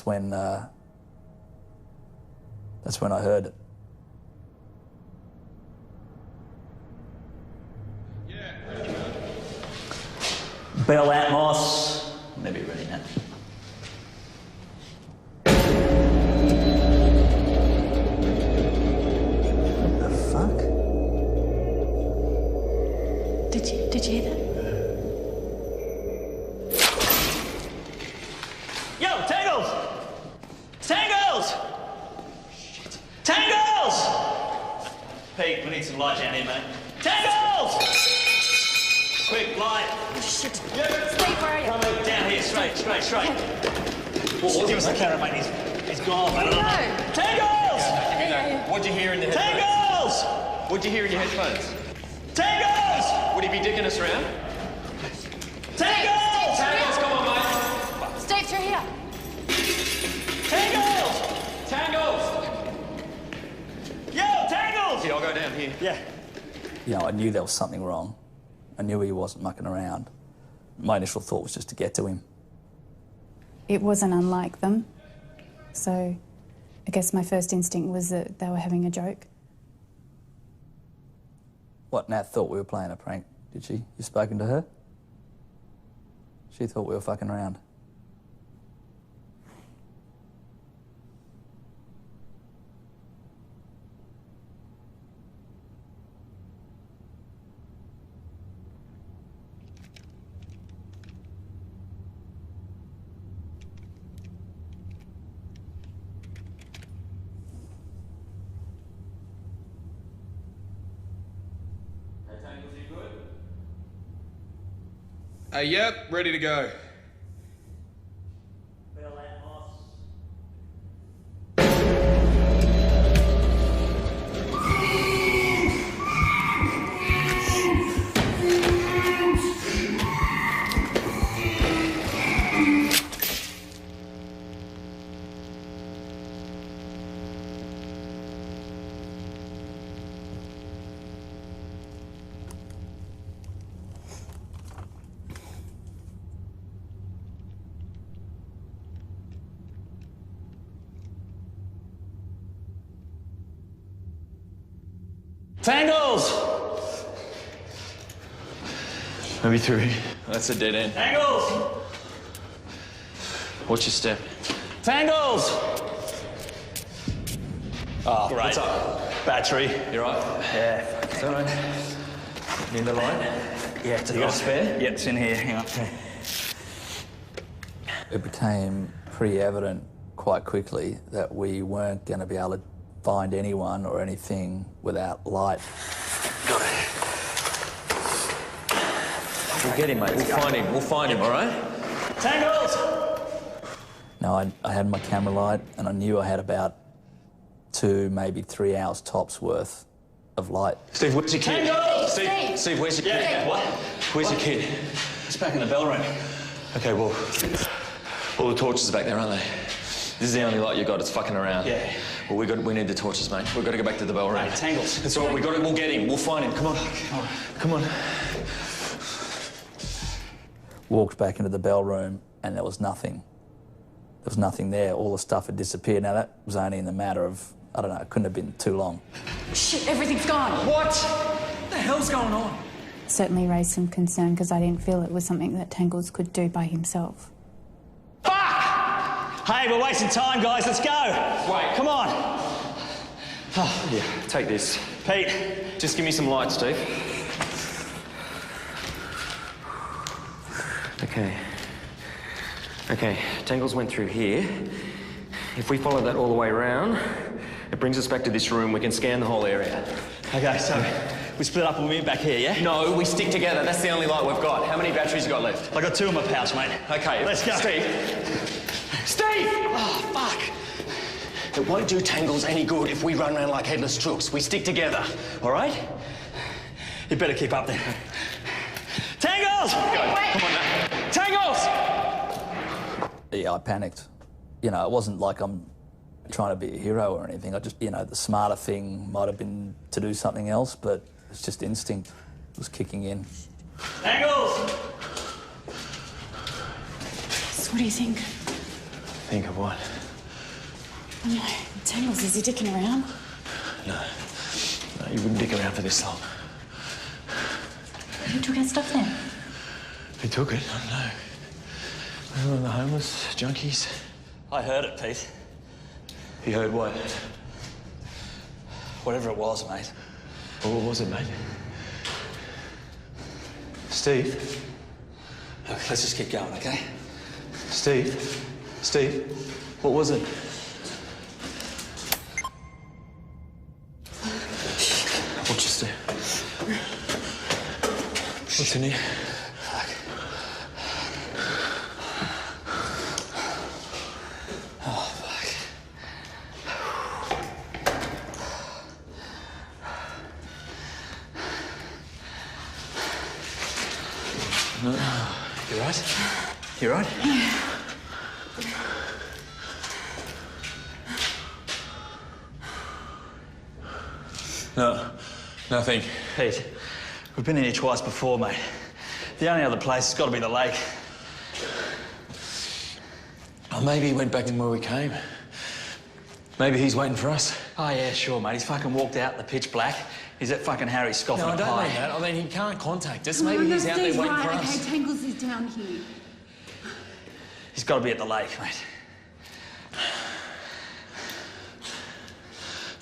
Speaker 11: when I heard it.
Speaker 12: Bell Atmos. Maybe ready now.
Speaker 11: What the fuck?
Speaker 2: Did you hear that?
Speaker 12: Yo, Tangles! Tangles! Shit. Tangles! Pete, we need some light down here, mate. Tangles! Quick, light.
Speaker 2: Oh, shit.
Speaker 12: Yeah.
Speaker 2: Steve, where are you?
Speaker 12: Coming down here, straight. Well, give us the camera, mate. He's gone, mate.
Speaker 2: No.
Speaker 12: Tangles!
Speaker 2: Yeah.
Speaker 16: What'd you hear in the headphones?
Speaker 12: Tangles!
Speaker 16: What'd you hear in your headphones?
Speaker 12: Tangles!
Speaker 16: Would he be dicking us around?
Speaker 12: Tangles!
Speaker 16: Tangles, come on, mate.
Speaker 2: Steve, through here.
Speaker 12: Tangles!
Speaker 16: Tangles!
Speaker 12: Yo, Tangles!
Speaker 16: Yeah, I'll go down here.
Speaker 12: Yeah.
Speaker 11: You know, I knew there was something wrong. I knew he wasn't mucking around. My initial thought was just to get to him.
Speaker 4: It wasn't unlike them, so I guess my first instinct was that they were having a joke.
Speaker 11: What, Nat thought we were playing a prank, did she? You spoken to her? She thought we were fucking around.
Speaker 18: Yep, ready to go.
Speaker 12: Tangles!
Speaker 16: Maybe through here. That's a dead end.
Speaker 12: Tangles!
Speaker 16: Watch your step.
Speaker 12: Tangles! Oh, great.
Speaker 16: What's up?
Speaker 12: Battery.
Speaker 16: You right?
Speaker 12: Yeah.
Speaker 16: Is that right? Need the light?
Speaker 12: Yeah, it's
Speaker 16: You got a spare?
Speaker 12: Yeah, it's in here. Hang on.
Speaker 11: It became pretty evident quite quickly that we weren't going to be able to find anyone or anything without light.
Speaker 16: Got it. We'll get him, mate. We'll find him, all right?
Speaker 12: Tangles!
Speaker 11: Now, I had my camera light, and I knew I had about 2, maybe 3 hours tops worth of light.
Speaker 16: Steve, where's your kid?
Speaker 12: Tangles!
Speaker 16: Steve, where's your kid?
Speaker 12: Yeah. What?
Speaker 16: Where's your kid?
Speaker 12: It's back in the bell room.
Speaker 16: Okay, well, all the torches are back there, aren't they? This is the only light you got. It's fucking around.
Speaker 12: Yeah.
Speaker 16: Well, we need the torches, mate. We've got to go back to the bell room.
Speaker 12: Right, Tangles.
Speaker 16: That's all right. We'll get him. We'll find him. Come on.
Speaker 12: All right.
Speaker 16: Come on.
Speaker 11: Walked back into the bell room, and there was nothing. There was nothing there. All the stuff had disappeared. Now, that was only in the matter of, I don't know, it couldn't have been too long.
Speaker 2: Shit, everything's gone.
Speaker 12: What? What the hell's going on?
Speaker 4: Certainly raised some concern because I didn't feel it was something that Tangles could do by himself.
Speaker 12: Hey, we're wasting time, guys. Let's go.
Speaker 16: Wait.
Speaker 12: Come on.
Speaker 16: Oh, yeah, take this.
Speaker 12: Pete.
Speaker 16: Just give me some light, Steve. Okay, Tangles went through here. If we follow that all the way around, it brings us back to this room. We can scan the whole area.
Speaker 12: Okay, so we split up and we meet back here, yeah?
Speaker 16: No, we stick together. That's the only light we've got. How many batteries you got left?
Speaker 12: I got 2 in my pouch, mate.
Speaker 16: Okay,
Speaker 12: let's go.
Speaker 16: Steve!
Speaker 12: Steve! Oh, fuck.
Speaker 14: It won't do Tangles any good if we run around like headless troops. We stick together, all right?
Speaker 12: You better keep up then. Tangles! Come on now. Tangles!
Speaker 11: Yeah, I panicked. You know, it wasn't like I'm trying to be a hero or anything. I just, you know, the smarter thing might have been to do something else, but it's just instinct was kicking in.
Speaker 12: Tangles!
Speaker 4: So what do you think?
Speaker 14: Think of what?
Speaker 4: I don't know. Tangles, is he dicking around?
Speaker 14: No. No, you wouldn't dick around for this long.
Speaker 4: Who took our stuff then?
Speaker 14: Who took it? I don't know. One of the homeless junkies.
Speaker 12: I heard it, Pete.
Speaker 14: You heard what?
Speaker 12: Whatever it was, mate.
Speaker 14: Well, what was it, mate? Steve?
Speaker 12: Look, let's just keep going, okay?
Speaker 14: Steve? Steve? What was it? Watch your step. What's in here?
Speaker 12: Oh, fuck.
Speaker 14: No.
Speaker 12: You right? You right?
Speaker 14: No. Nothing.
Speaker 12: Pete, we've been in here twice before, mate. The only other place has got to be the lake.
Speaker 14: Oh, maybe he went back in where we came. Maybe he's waiting for us.
Speaker 12: Oh, yeah, sure, mate. He's fucking walked out in the pitch black. He's at fucking Harry's scoffing
Speaker 14: No, I
Speaker 12: a
Speaker 14: don't
Speaker 12: pie.
Speaker 14: mean that. I mean, he can't contact us. Maybe he's out there waiting for us.
Speaker 4: Okay, Tangles is down here.
Speaker 12: He's got to be at the lake, mate.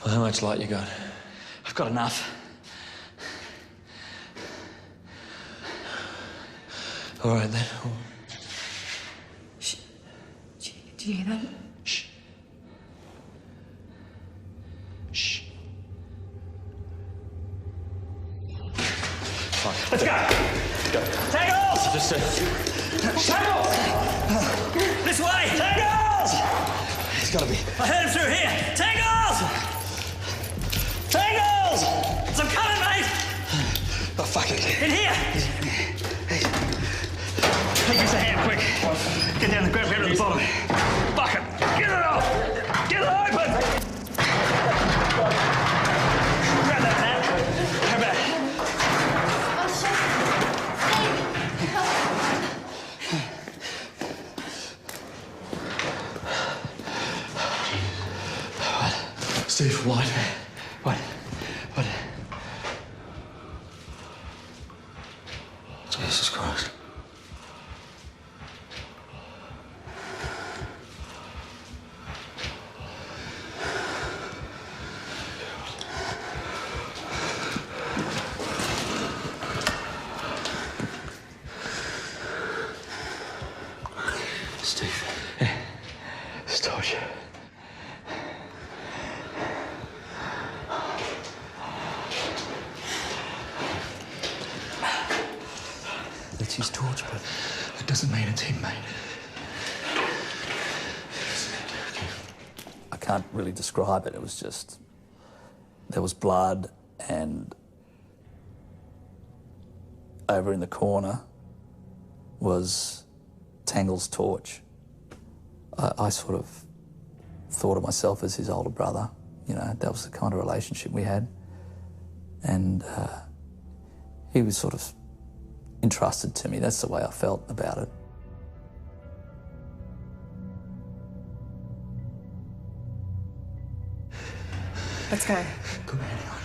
Speaker 14: Well, how much light you got?
Speaker 12: I've got enough.
Speaker 14: All right, then.
Speaker 4: Shh. Do you hear that?
Speaker 14: Shh. Shh. Fine.
Speaker 12: Let's go!
Speaker 14: Go.
Speaker 12: Tangles!
Speaker 14: Just
Speaker 12: Tangles! This way! Tangles!
Speaker 14: It's gotta be.
Speaker 12: I heard him through here! Tangles! Tangles! I'm coming, mate!
Speaker 14: Oh, fuck it.
Speaker 12: In here! Hey, give us a hand, quick. Get down and grab him at the bottom. Bucket! Get it off! Get it open! Grab that, Nat. Come back.
Speaker 14: Steve, what?
Speaker 12: What? What?
Speaker 14: Jesus Christ.
Speaker 12: Steve.
Speaker 14: It's torture.
Speaker 12: That's his torch, but
Speaker 14: That doesn't mean it's him, mate.
Speaker 11: I can't really describe it. It was just, there was blood, and over in the corner was Tangle's torch. I sort of thought of myself as his older brother. You know, that was the kind of relationship we had. And he was sort of entrusted to me. That's the way I felt about it.
Speaker 4: Let's go.
Speaker 14: Come on, anyone.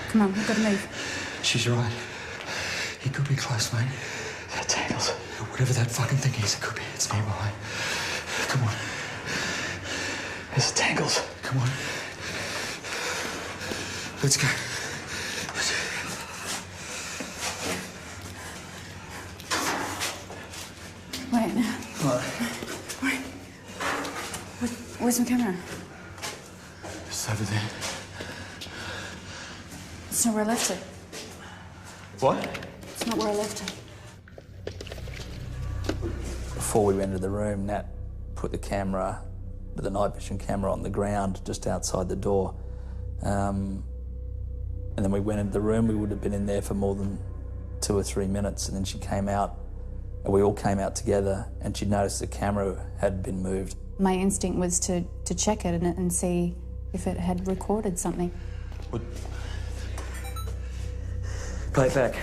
Speaker 4: Come on, we've got to move.
Speaker 14: She's right. He could be close, mate. Tangles. Whatever that fucking thing is, it could be. It's nearby. Come on. There's Tangles. Come on. Let's go.
Speaker 4: Wait.
Speaker 14: What?
Speaker 4: Wait. Where's my camera?
Speaker 14: It's over there.
Speaker 4: It's not where I left it.
Speaker 14: What?
Speaker 4: It's not where I left it.
Speaker 11: Before we went into the room, Nat put the camera with a night vision camera on the ground just outside the door. And then we went into the room. We would have been in there for more than 2 or 3 minutes, and then she came out, and we all came out together, and she noticed the camera had been moved.
Speaker 4: My instinct was to check it and see if it had recorded something.
Speaker 14: Play it back.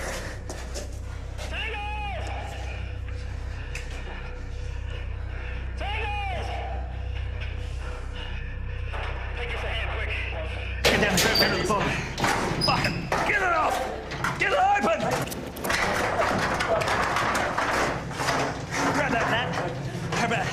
Speaker 12: Get down and grab it at the bottom. Fuck it! Get it off! Get it open! Grab that, Nat. How about it?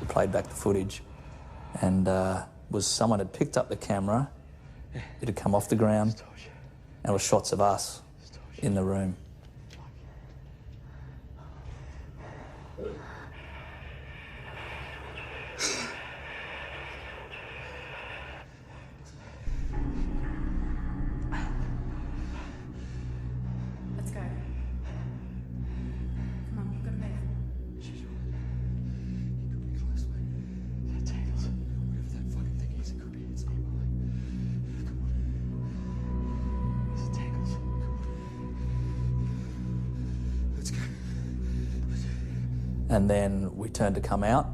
Speaker 11: Played back the footage, and someone had picked up the camera, it had come off the ground, and it was shots of us in the room.
Speaker 4: Let's go. Come on, we've got to move.
Speaker 11: And then we turned to come out,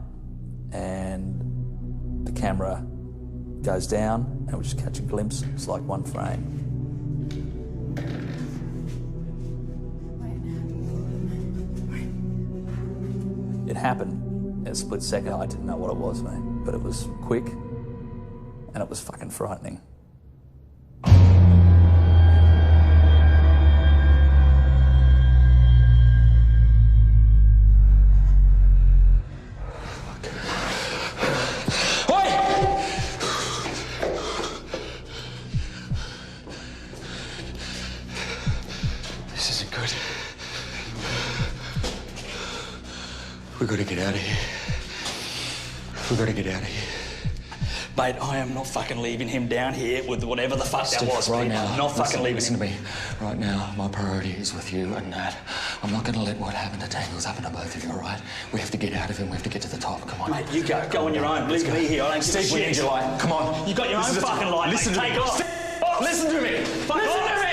Speaker 11: and the camera goes down, and we just catch a glimpse. It's like one frame. It happened in a split second. I didn't know what it was, mate, but it was quick, and it was fucking frightening.
Speaker 14: We've got to get out of here. We've got to get out of here.
Speaker 12: Mate, I am not fucking leaving him down here with whatever the fuck that was,
Speaker 14: right
Speaker 12: mate.
Speaker 14: now.
Speaker 12: I'm not fucking leaving
Speaker 14: Listen
Speaker 12: him.
Speaker 14: to me. Right now, my priority is with you and Nat. I'm not going to let what happened to Tangles happen to both of you, all right? We have to get out of him. We have to get to the top. Come on.
Speaker 12: Mate, you go. Go on your own. Leave me here. I don't give a
Speaker 14: Steve, we
Speaker 12: shit.
Speaker 14: need your light. Come on.
Speaker 12: You got your own fucking light,
Speaker 14: Listen
Speaker 12: mate.
Speaker 14: to
Speaker 12: Take
Speaker 14: me.
Speaker 12: off.
Speaker 14: Listen to me.
Speaker 12: Fuck
Speaker 14: Listen
Speaker 12: off.
Speaker 14: to me.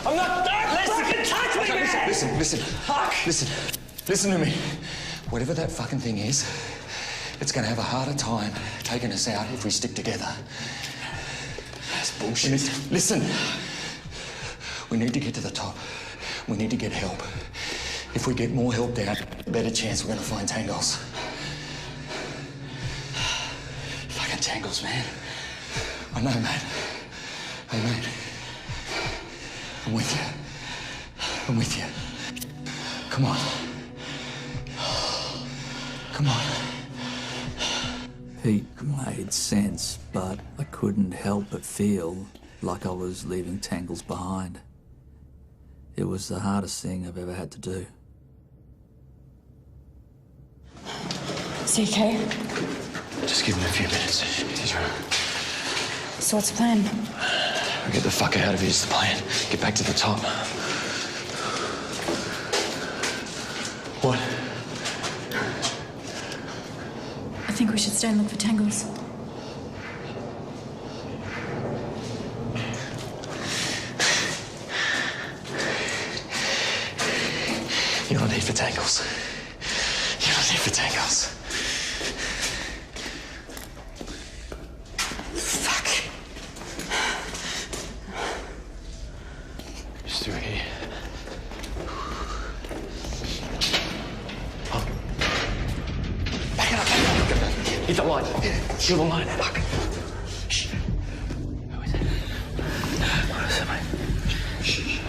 Speaker 14: I'm not...
Speaker 12: Don't fucking touch me, man.
Speaker 14: Listen.
Speaker 12: Fuck.
Speaker 14: Listen to me. Whatever that fucking thing is, it's going to have a harder time taking us out if we stick together. That's bullshit. Listen. We need to get to the top. We need to get help. If we get more help down, better chance we're going to find Tangles. Fucking Tangles, man. I know, mate. Hey, mate. I'm with you. I'm with you. Come on. Come on.
Speaker 11: Pete made sense, but I couldn't help but feel like I was leaving Tangles behind. It was the hardest thing I've ever had to do.
Speaker 4: Is he okay?
Speaker 14: Just give him a few minutes. He's right.
Speaker 4: So what's the plan?
Speaker 14: We get the fuck out of here is the plan. Get back to the top. What?
Speaker 4: I think we should stay and look for Tangles.
Speaker 14: You're not here for Tangles. You're not here for Tangles. Fuck. Just through here. Oh. Back it up. Hit the light. Feel the light. Fuck. Shh. Who is it? What is it, mate? Shh.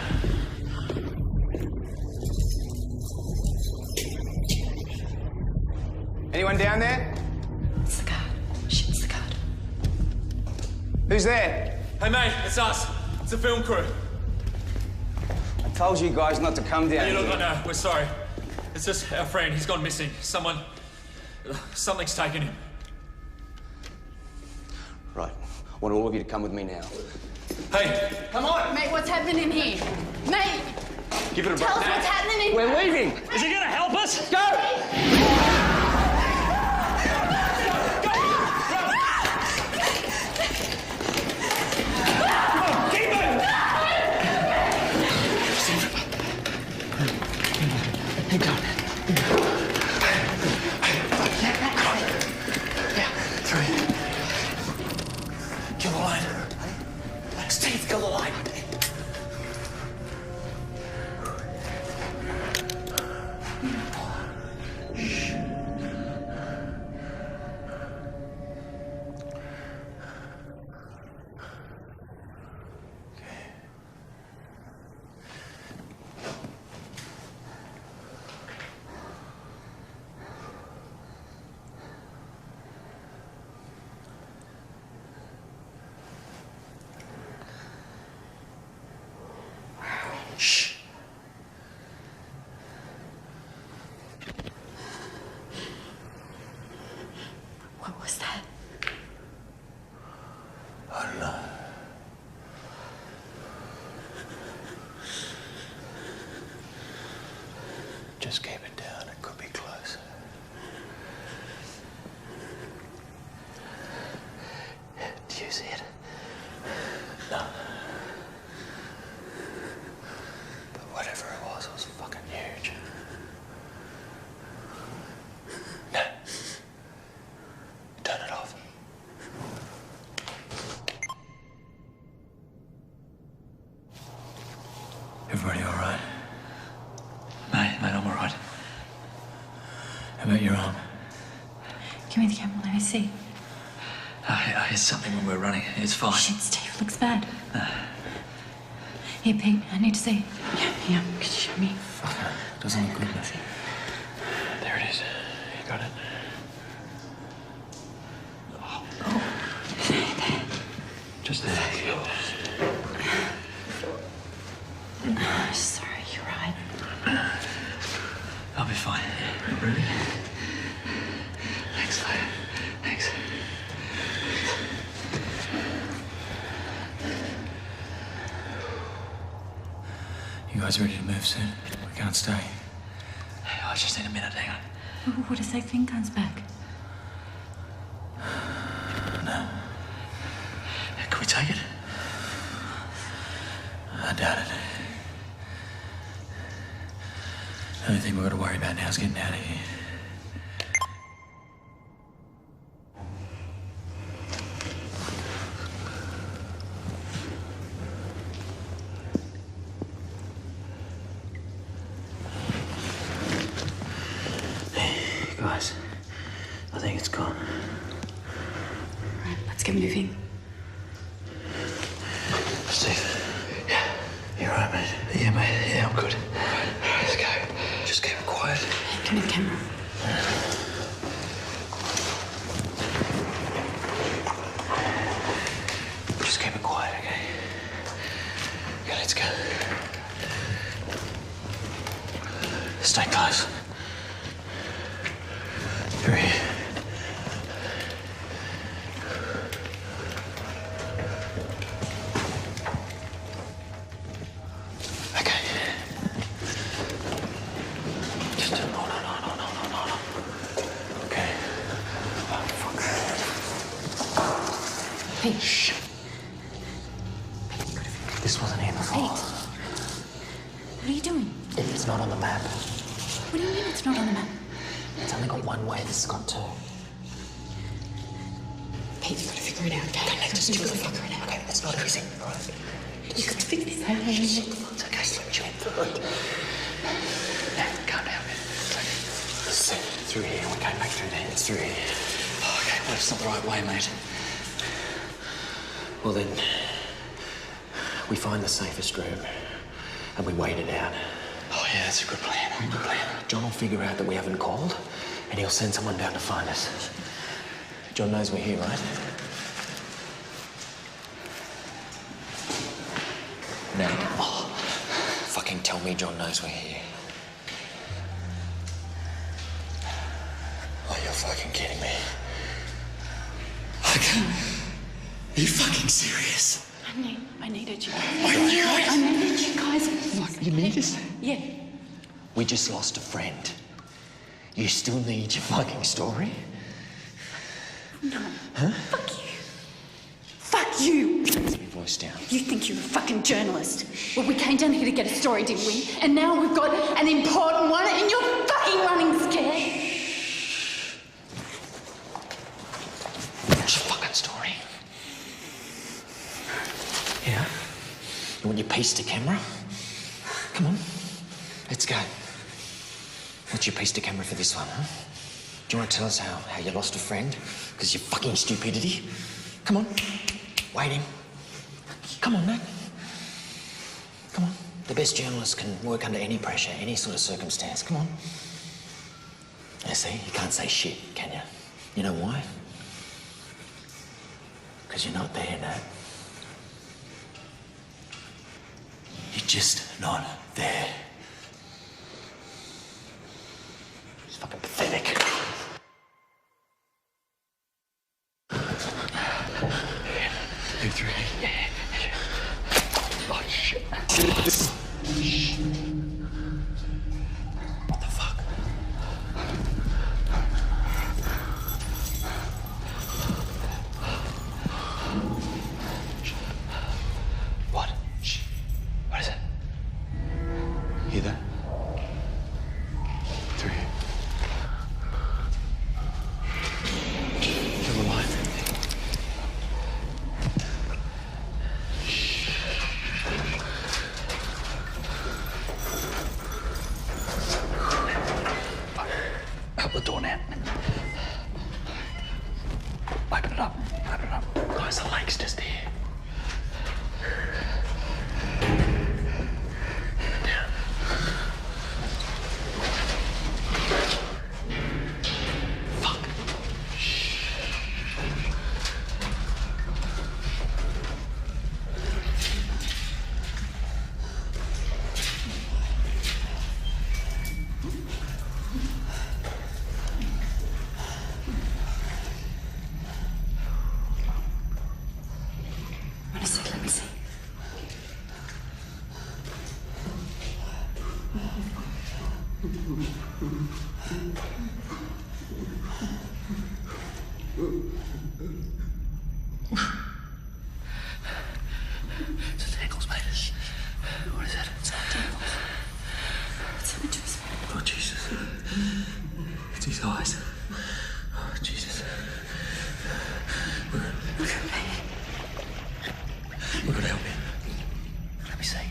Speaker 9: Anyone down there?
Speaker 4: It's the guard. Shit, it's the guard.
Speaker 9: Who's there?
Speaker 19: Hey, mate, it's us. It's the film crew.
Speaker 9: I
Speaker 15: told you guys not to come down
Speaker 16: Hey, look,
Speaker 15: here.
Speaker 16: I know. We're sorry. It's just our friend. He's gone missing. Something's taken him.
Speaker 15: Right. I want all of you to come with me now.
Speaker 16: Hey!
Speaker 15: Come on!
Speaker 2: Mate, what's happening here? Mate!
Speaker 15: Give it a
Speaker 2: Tell us what's happening in
Speaker 15: We're leaving!
Speaker 16: Is he gonna help us?
Speaker 15: Go!
Speaker 14: Kill the line. Steve, kill the line. Shh.
Speaker 2: What was that?
Speaker 14: I don't know. Just keep it down. It could be close. Do you see it? No. But whatever it was fucking huge. No. Turn it off. Everybody all right?
Speaker 9: Mate, I'm all right.
Speaker 14: How about your arm?
Speaker 2: Give me the camera, let me see.
Speaker 9: I hit something when we were running. It's fine.
Speaker 2: Shit, Steve, looks bad. Here, Pete, I need to see. Yeah, could you show me?
Speaker 14: Doesn't look good, does it?
Speaker 9: There it is. You got it. Just there.
Speaker 2: Sorry, you're right.
Speaker 9: I'll be fine. Really? Thanks, Leo. Thanks.
Speaker 14: You guys ready to move soon? We can't stay.
Speaker 9: I just need a minute, hang on.
Speaker 2: What if that thing comes back?
Speaker 14: No.
Speaker 9: Can we take it?
Speaker 14: I doubt it. The only thing we've got to worry about now is getting out of here.
Speaker 9: Guys, I think it's gone.
Speaker 2: Right, let's get moving.
Speaker 9: Steve. Yeah. You all right, mate? Yeah, mate. Yeah, I'm good. Let's go. Just keep it quiet.
Speaker 2: Give me the camera.
Speaker 9: Just keep it quiet, okay? Okay, let's go. Stay close. Through here. Okay. Just no. Okay. Oh, fuck.
Speaker 2: Hey.
Speaker 9: Shh. This wasn't here before.
Speaker 2: Pete. What are you doing?
Speaker 9: It's not on the map.
Speaker 2: What do you mean it's not on the map?
Speaker 9: It's only got one way. This has got two.
Speaker 2: Pete, you've got to figure it out, okay?
Speaker 9: Okay, just do it. Figure it out. Okay, it's not easy, all right?
Speaker 2: You've got to figure this out.
Speaker 9: It's okay, slow your foot. Now, calm down, man. It's through here. We came back through there. It's through here. Oh, okay, well, it's not the right way, mate. Well, then, we find the safest room and we wait it out. Oh, yeah, that's a good plan. Good plan. John will figure out that we haven't called and he'll send someone down to find us. John knows we're here, right? Now. Oh, fucking tell me John knows we're here. Oh, you're fucking kidding me. Are you fucking serious?
Speaker 4: I needed you.
Speaker 9: I
Speaker 4: needed you guys.
Speaker 9: Fuck, you need us?
Speaker 4: Yeah.
Speaker 9: We just lost a friend. You still need your fucking story?
Speaker 4: No.
Speaker 9: Huh?
Speaker 4: Fuck you. Fuck you.
Speaker 9: Keep your voice down.
Speaker 4: You think you're a fucking journalist. Well, we came down here to get a story, didn't we? And now we've got an important one and you're fucking running scared.
Speaker 9: What's your fucking story? Yeah? You want your piece to camera? Come on. Let's go. What's your piece to camera for this one, huh? Do you want to tell us how you lost a friend? Because your fucking stupidity? Come on. Waiting. Come on, mate. Come on. The best journalists can work under any pressure, any sort of circumstance. Come on. Yeah, see, you can't say shit, can you? You know why? Because you're not there, Nat. You're just not there. It's fucking pathetic. You three. Yeah. Oh, shit. What the fuck? What? Shh. What is it? Hear that? Through here. Never mind. Out the door now. Open it up. Open it up. Guys, the lake's just here. Down. Fuck.
Speaker 4: What is it? Let me see.
Speaker 9: It's tangles, mate. What is it? It's not tangles.
Speaker 4: It's images.
Speaker 9: Oh, Jesus. It's his eyes. Oh, Jesus. We're gonna help him. Let me see.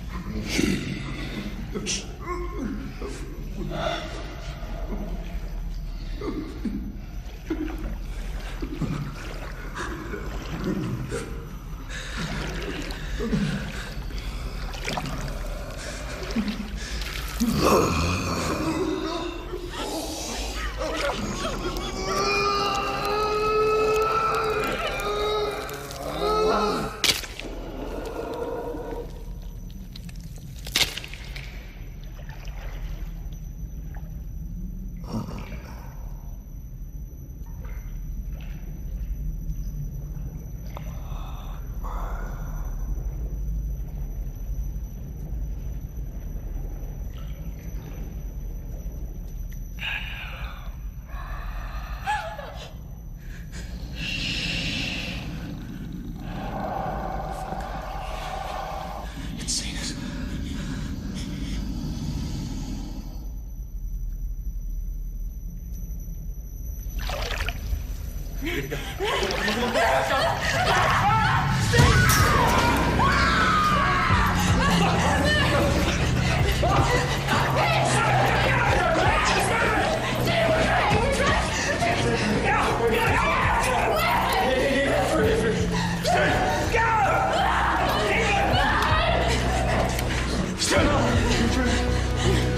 Speaker 9: It's seen us.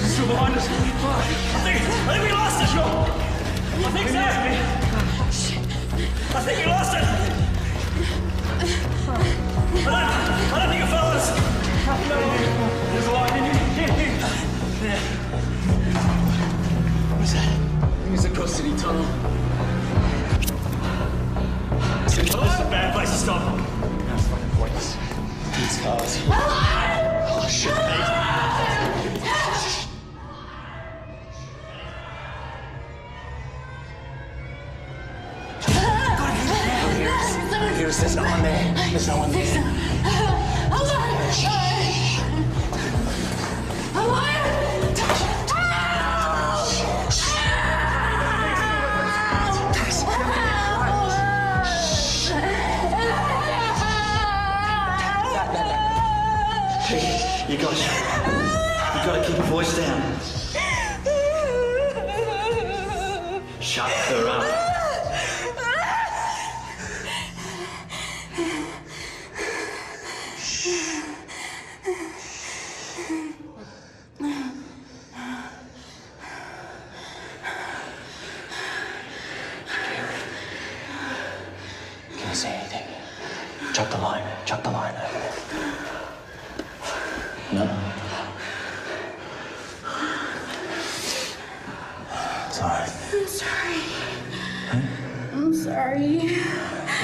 Speaker 12: Still behind us. I think we lost it. I think so. I think we
Speaker 9: Chris, there's no one there. There's no one there.
Speaker 12: You gotta keep your voice down. Shut her up.
Speaker 9: Can you see anything? Chuck the line over there. No. Sorry.
Speaker 2: I'm sorry.
Speaker 9: Huh?
Speaker 2: I'm sorry.
Speaker 9: Be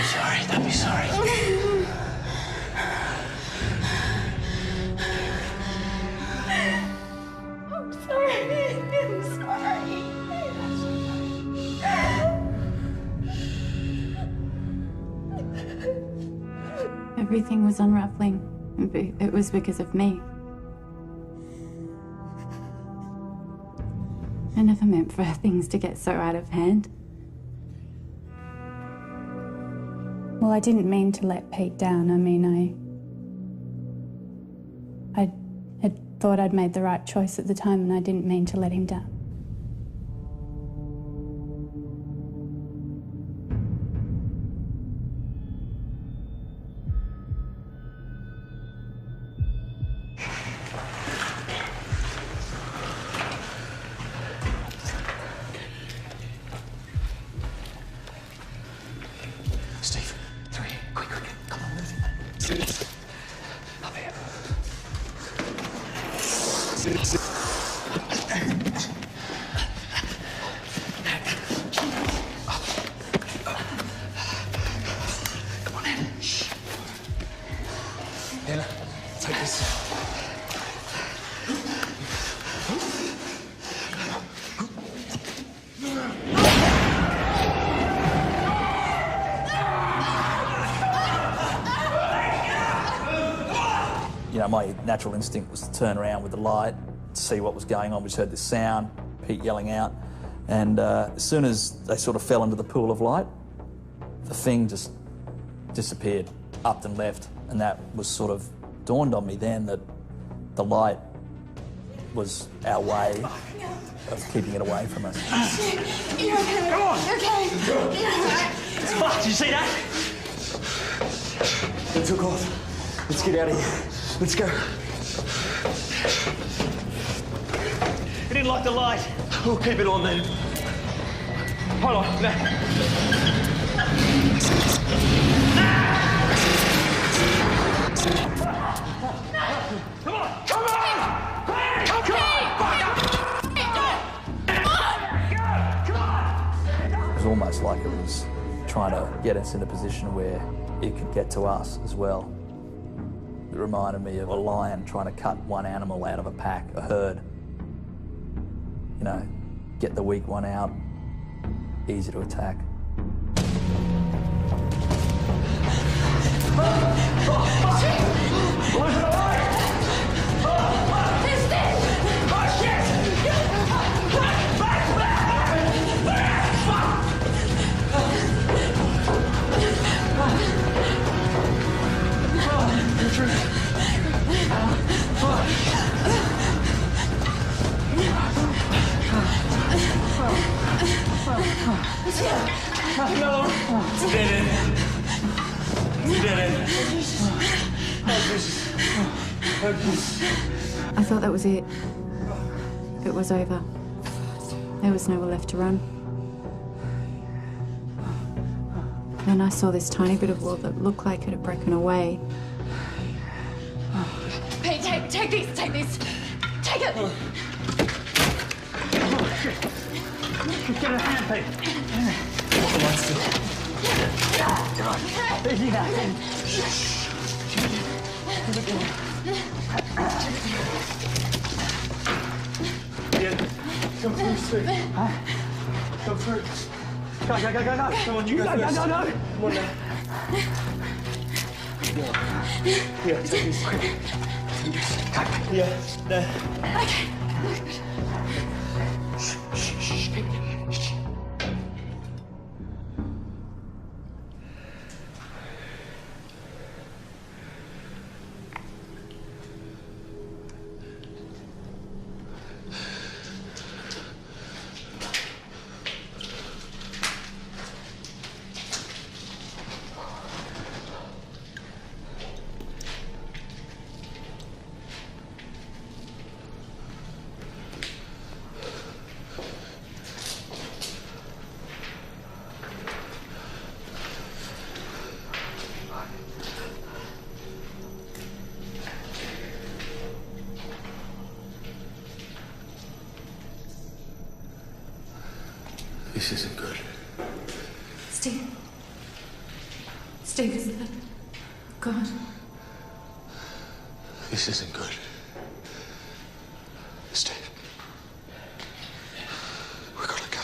Speaker 9: sorry. Don't be sorry.
Speaker 2: I'm sorry. I'm sorry.
Speaker 4: Everything was unraveling. It was because of me. I never meant for things to get so out of hand. Well, I didn't mean to let Pete down. I mean, I had thought I'd made the right choice at the time, and I didn't mean to let him down.
Speaker 9: Steve, through here. Quick. Come on, move it. Up here. Come on, Anna. Anna, take this.
Speaker 11: You know, my natural instinct was to turn around with the light, to see what was going on. We just heard this sound, Pete yelling out, and as soon as they sort of fell into the pool of light, the thing just disappeared, up and left, and that was sort of dawned on me then that the light was our way of keeping it away from us.
Speaker 2: You're okay.
Speaker 12: Come on.
Speaker 2: You're okay. You're okay.
Speaker 12: Fuck, did you see that?
Speaker 9: It took off. Let's get out of here. Let's go.
Speaker 12: You didn't like the light.
Speaker 9: We'll keep it on then.
Speaker 12: Hold on. No. Come on! Come on!
Speaker 11: It was almost like it was trying to get us in a position where it could get to us as well. It reminded me of a lion trying to cut one animal out of a pack, a herd. You know, get the weak one out, easy to attack.
Speaker 12: No! It's a dead end. It's a dead end.
Speaker 4: I thought that was it. It was over. There was nowhere left to run. Then I saw this tiny bit of wall that looked like it had broken away.
Speaker 2: Pete, take these. Take it.
Speaker 12: Get a hand, Pete. Hold the lights still. Get on. Yeah. Come through, Steve. Come through. Go. Come on, you go first. Go. Come on now. Yeah, take this quick. Yeah, there.
Speaker 2: Okay.
Speaker 12: Shh. This isn't good.
Speaker 2: Steve. Steve, is that God?
Speaker 12: This isn't good. Steve. We gotta go.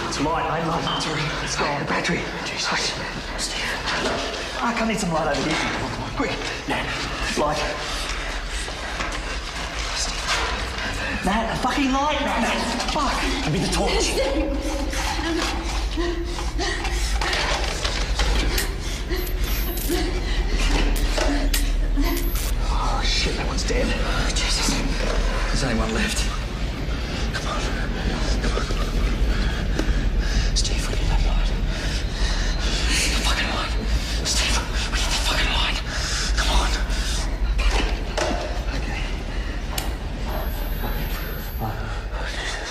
Speaker 21: It's light, mate, light. It's all right. Let's go on. Battery. Jesus. Steve. I need some light over here. Come on. Quick. Yeah. Light. Matt, a fucking light, Matt. Fuck. Give me the torch. Oh, shit, that one's dead. Oh, Jesus. There's only one left. Come on. Steve, we need that light. The fucking light. Steve, we need the fucking light. Come on. Okay. Oh, Jesus.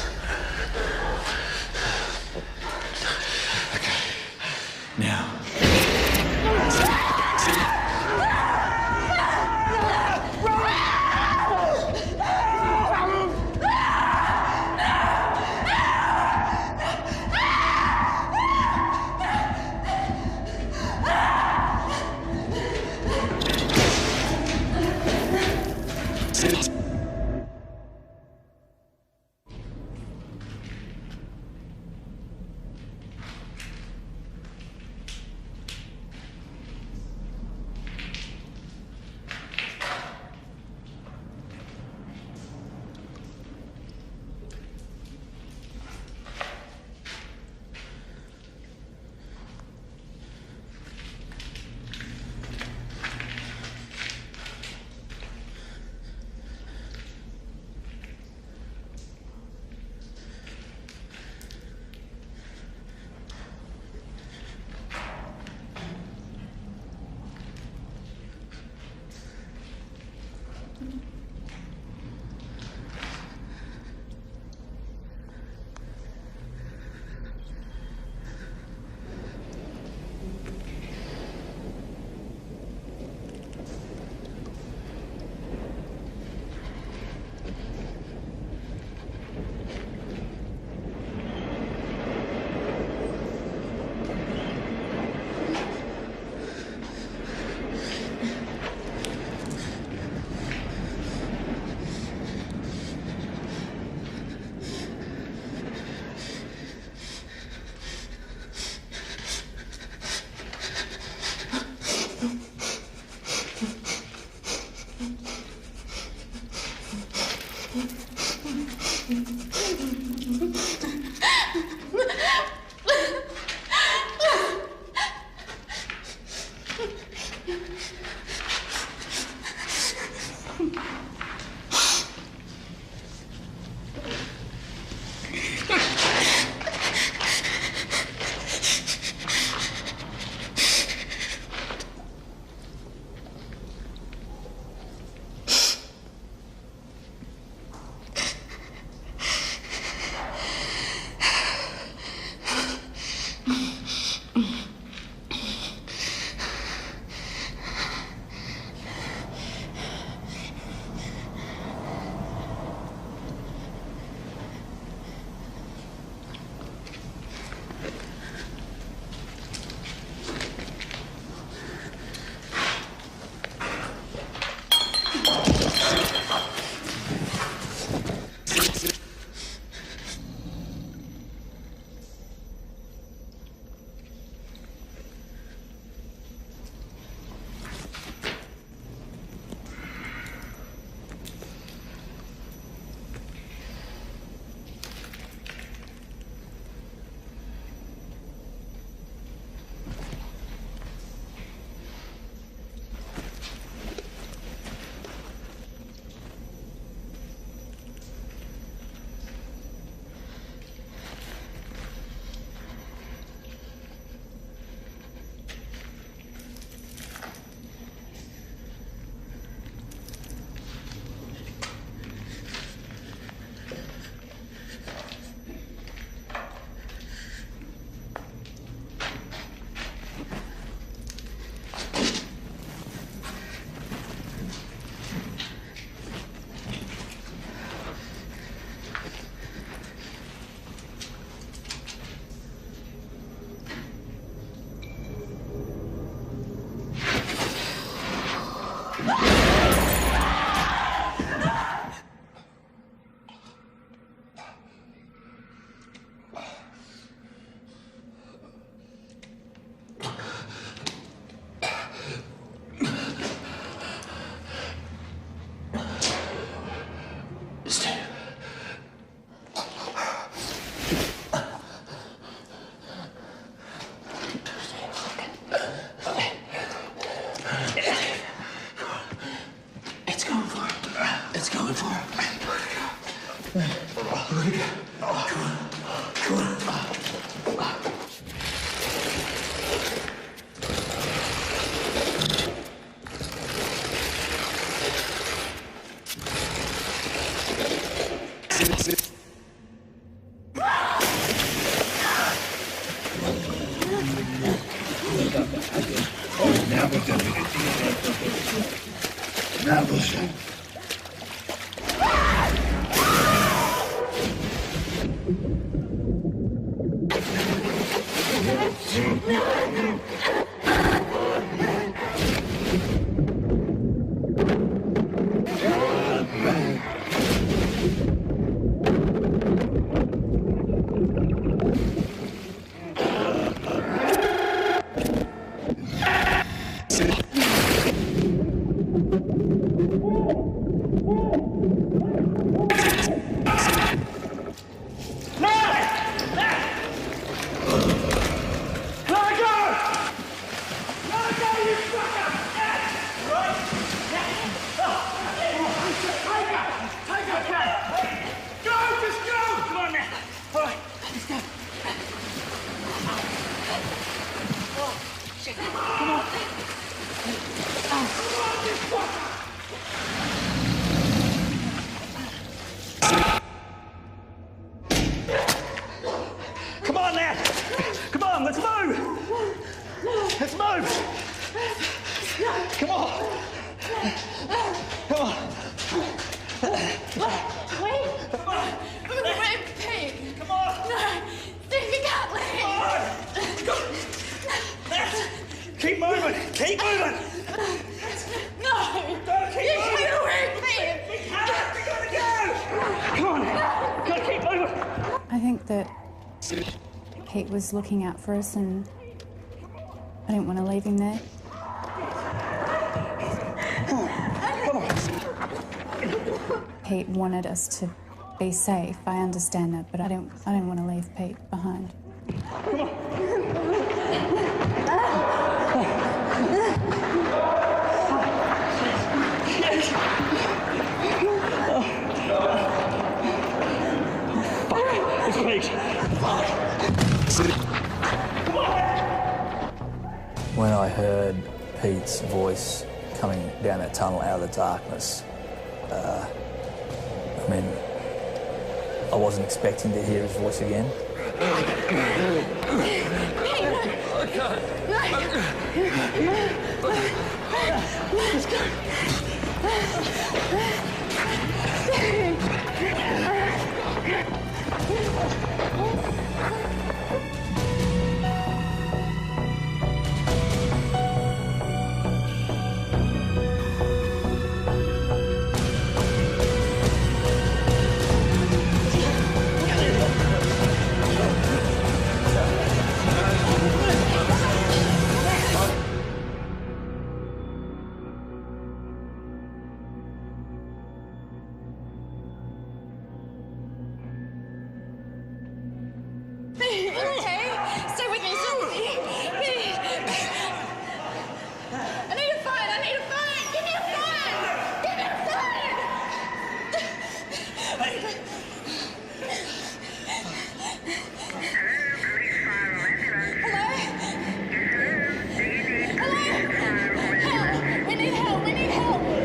Speaker 15: Now we're going to get now we'll see.
Speaker 12: Come on now! Come on, let's move! Let's move! Come on! Come on!
Speaker 2: Wait! Wait, Pete!
Speaker 12: Come on!
Speaker 2: No! Steve, you can't leave!
Speaker 12: Keep moving! Keep moving!
Speaker 2: No!
Speaker 12: Gotta keep
Speaker 2: You
Speaker 12: moving!
Speaker 2: can't work, Pete!
Speaker 12: We gotta go! Come on! Gotta keep moving!
Speaker 4: I think that Pete was looking out for us and I didn't want to leave him there. Pete wanted us to be safe. I understand that, but I didn't want to leave Pete behind.
Speaker 11: When I heard Pete's voice coming down that tunnel out of the darkness, I mean, I wasn't expecting to hear his voice again.
Speaker 2: Okay, stay with me, stay with me. I need a phone, Give me a phone! Give me a phone! Hello? Help! We need help! We're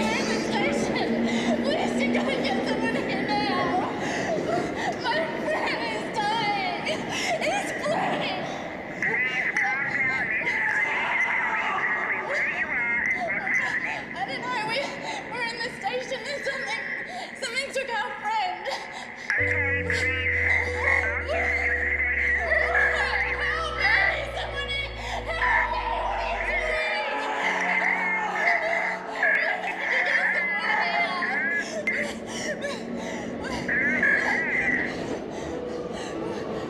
Speaker 2: in the station! Please, you gotta get someone here now! My friend is dying! He's bleeding! I don't know, we're in the station and something took our friend. Okay, please. Help me! Somebody help me!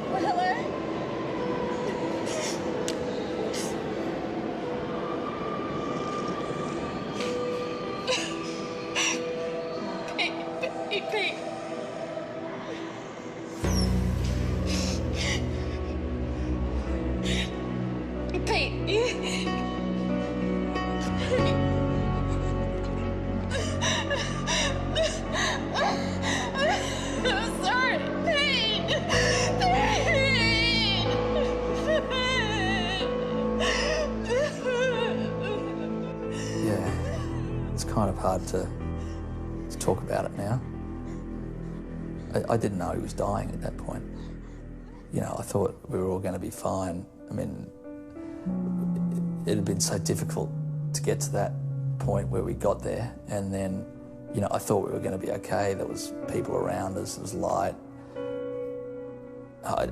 Speaker 2: What are you Hello? Pete. I'm sorry, Pete.
Speaker 11: Yeah, it's kind of hard to talk about it now. I didn't know he was dying at that point. you know, I thought we were all going to be fine. I mean, it had been so difficult to get to that point where we got there, and then, you know, I thought we were going to be okay. There was people around us, there was light. I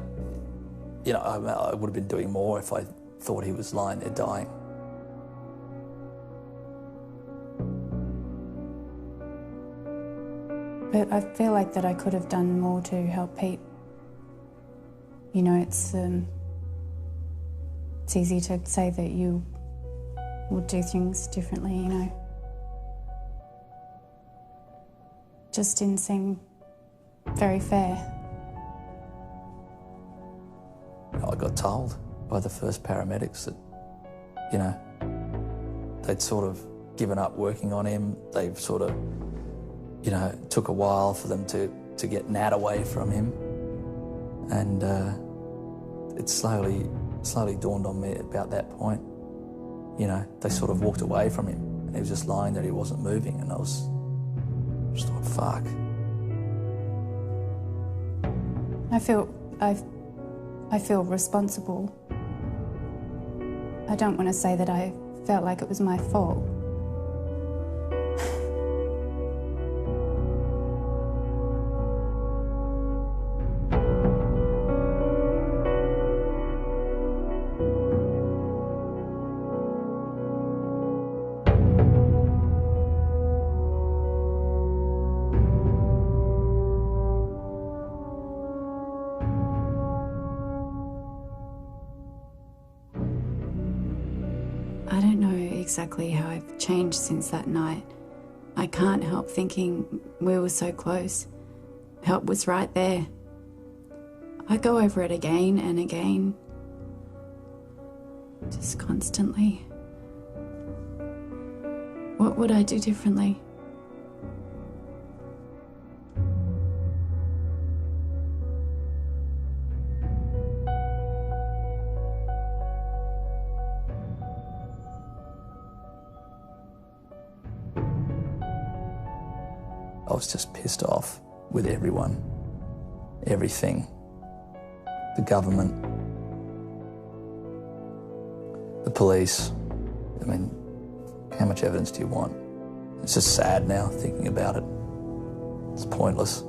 Speaker 11: would have been doing more if I thought he was lying there dying.
Speaker 4: But I feel like that I could have done more to help Pete. You know, it's easy to say that you would do things differently, you know. Just didn't seem very fair.
Speaker 11: I got told by the first paramedics that, you know, they'd sort of given up working on him. They've sort of, you know, it took a while for them to get Nat away from him. And it slowly dawned on me about that point. You know, they sort of walked away from him and he was just lying there, he wasn't moving, and I just thought, fuck.
Speaker 4: I feel responsible. I don't want to say that I felt like it was my fault. I don't know exactly how I've changed since that night. I can't help thinking we were so close. Help was right there. I go over it again and again. Just constantly. What would I do differently?
Speaker 11: I was just pissed off with everyone, everything, the government, the police. I mean, how much evidence do you want? It's just sad now thinking about it. It's pointless.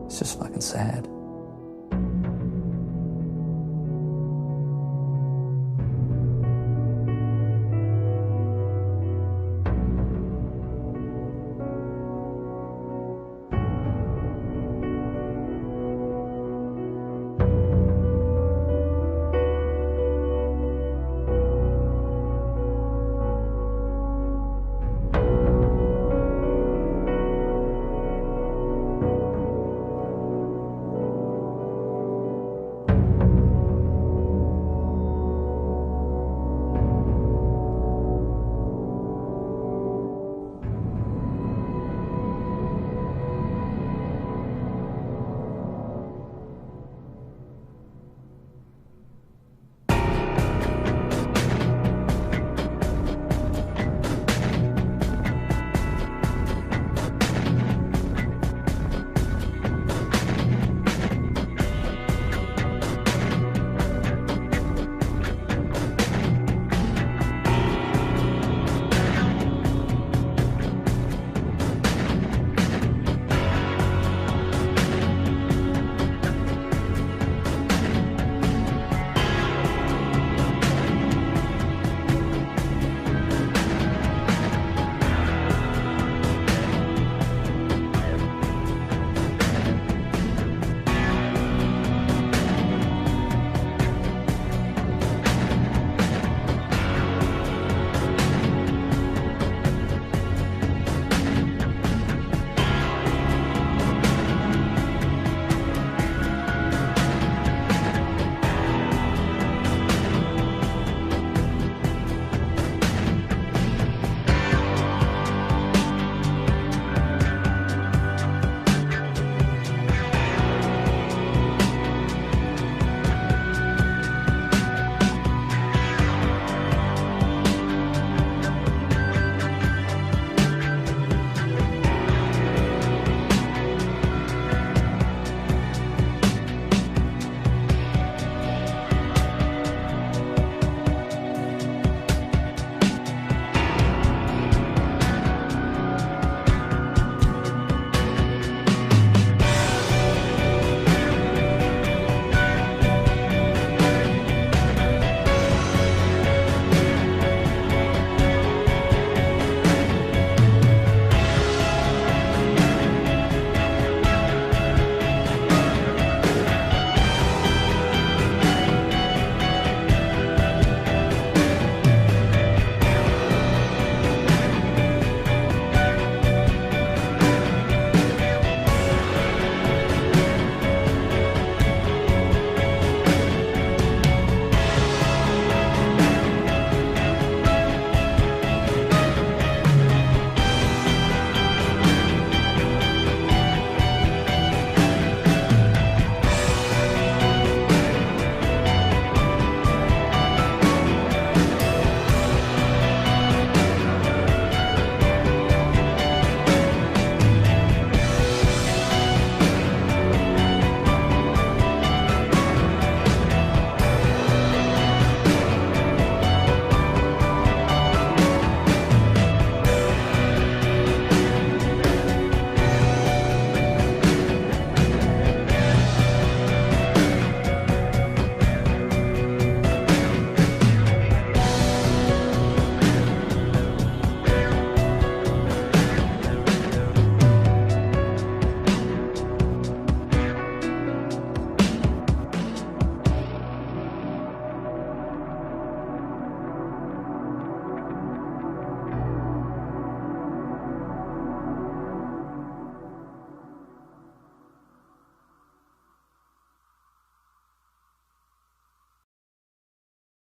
Speaker 11: It's just fucking sad.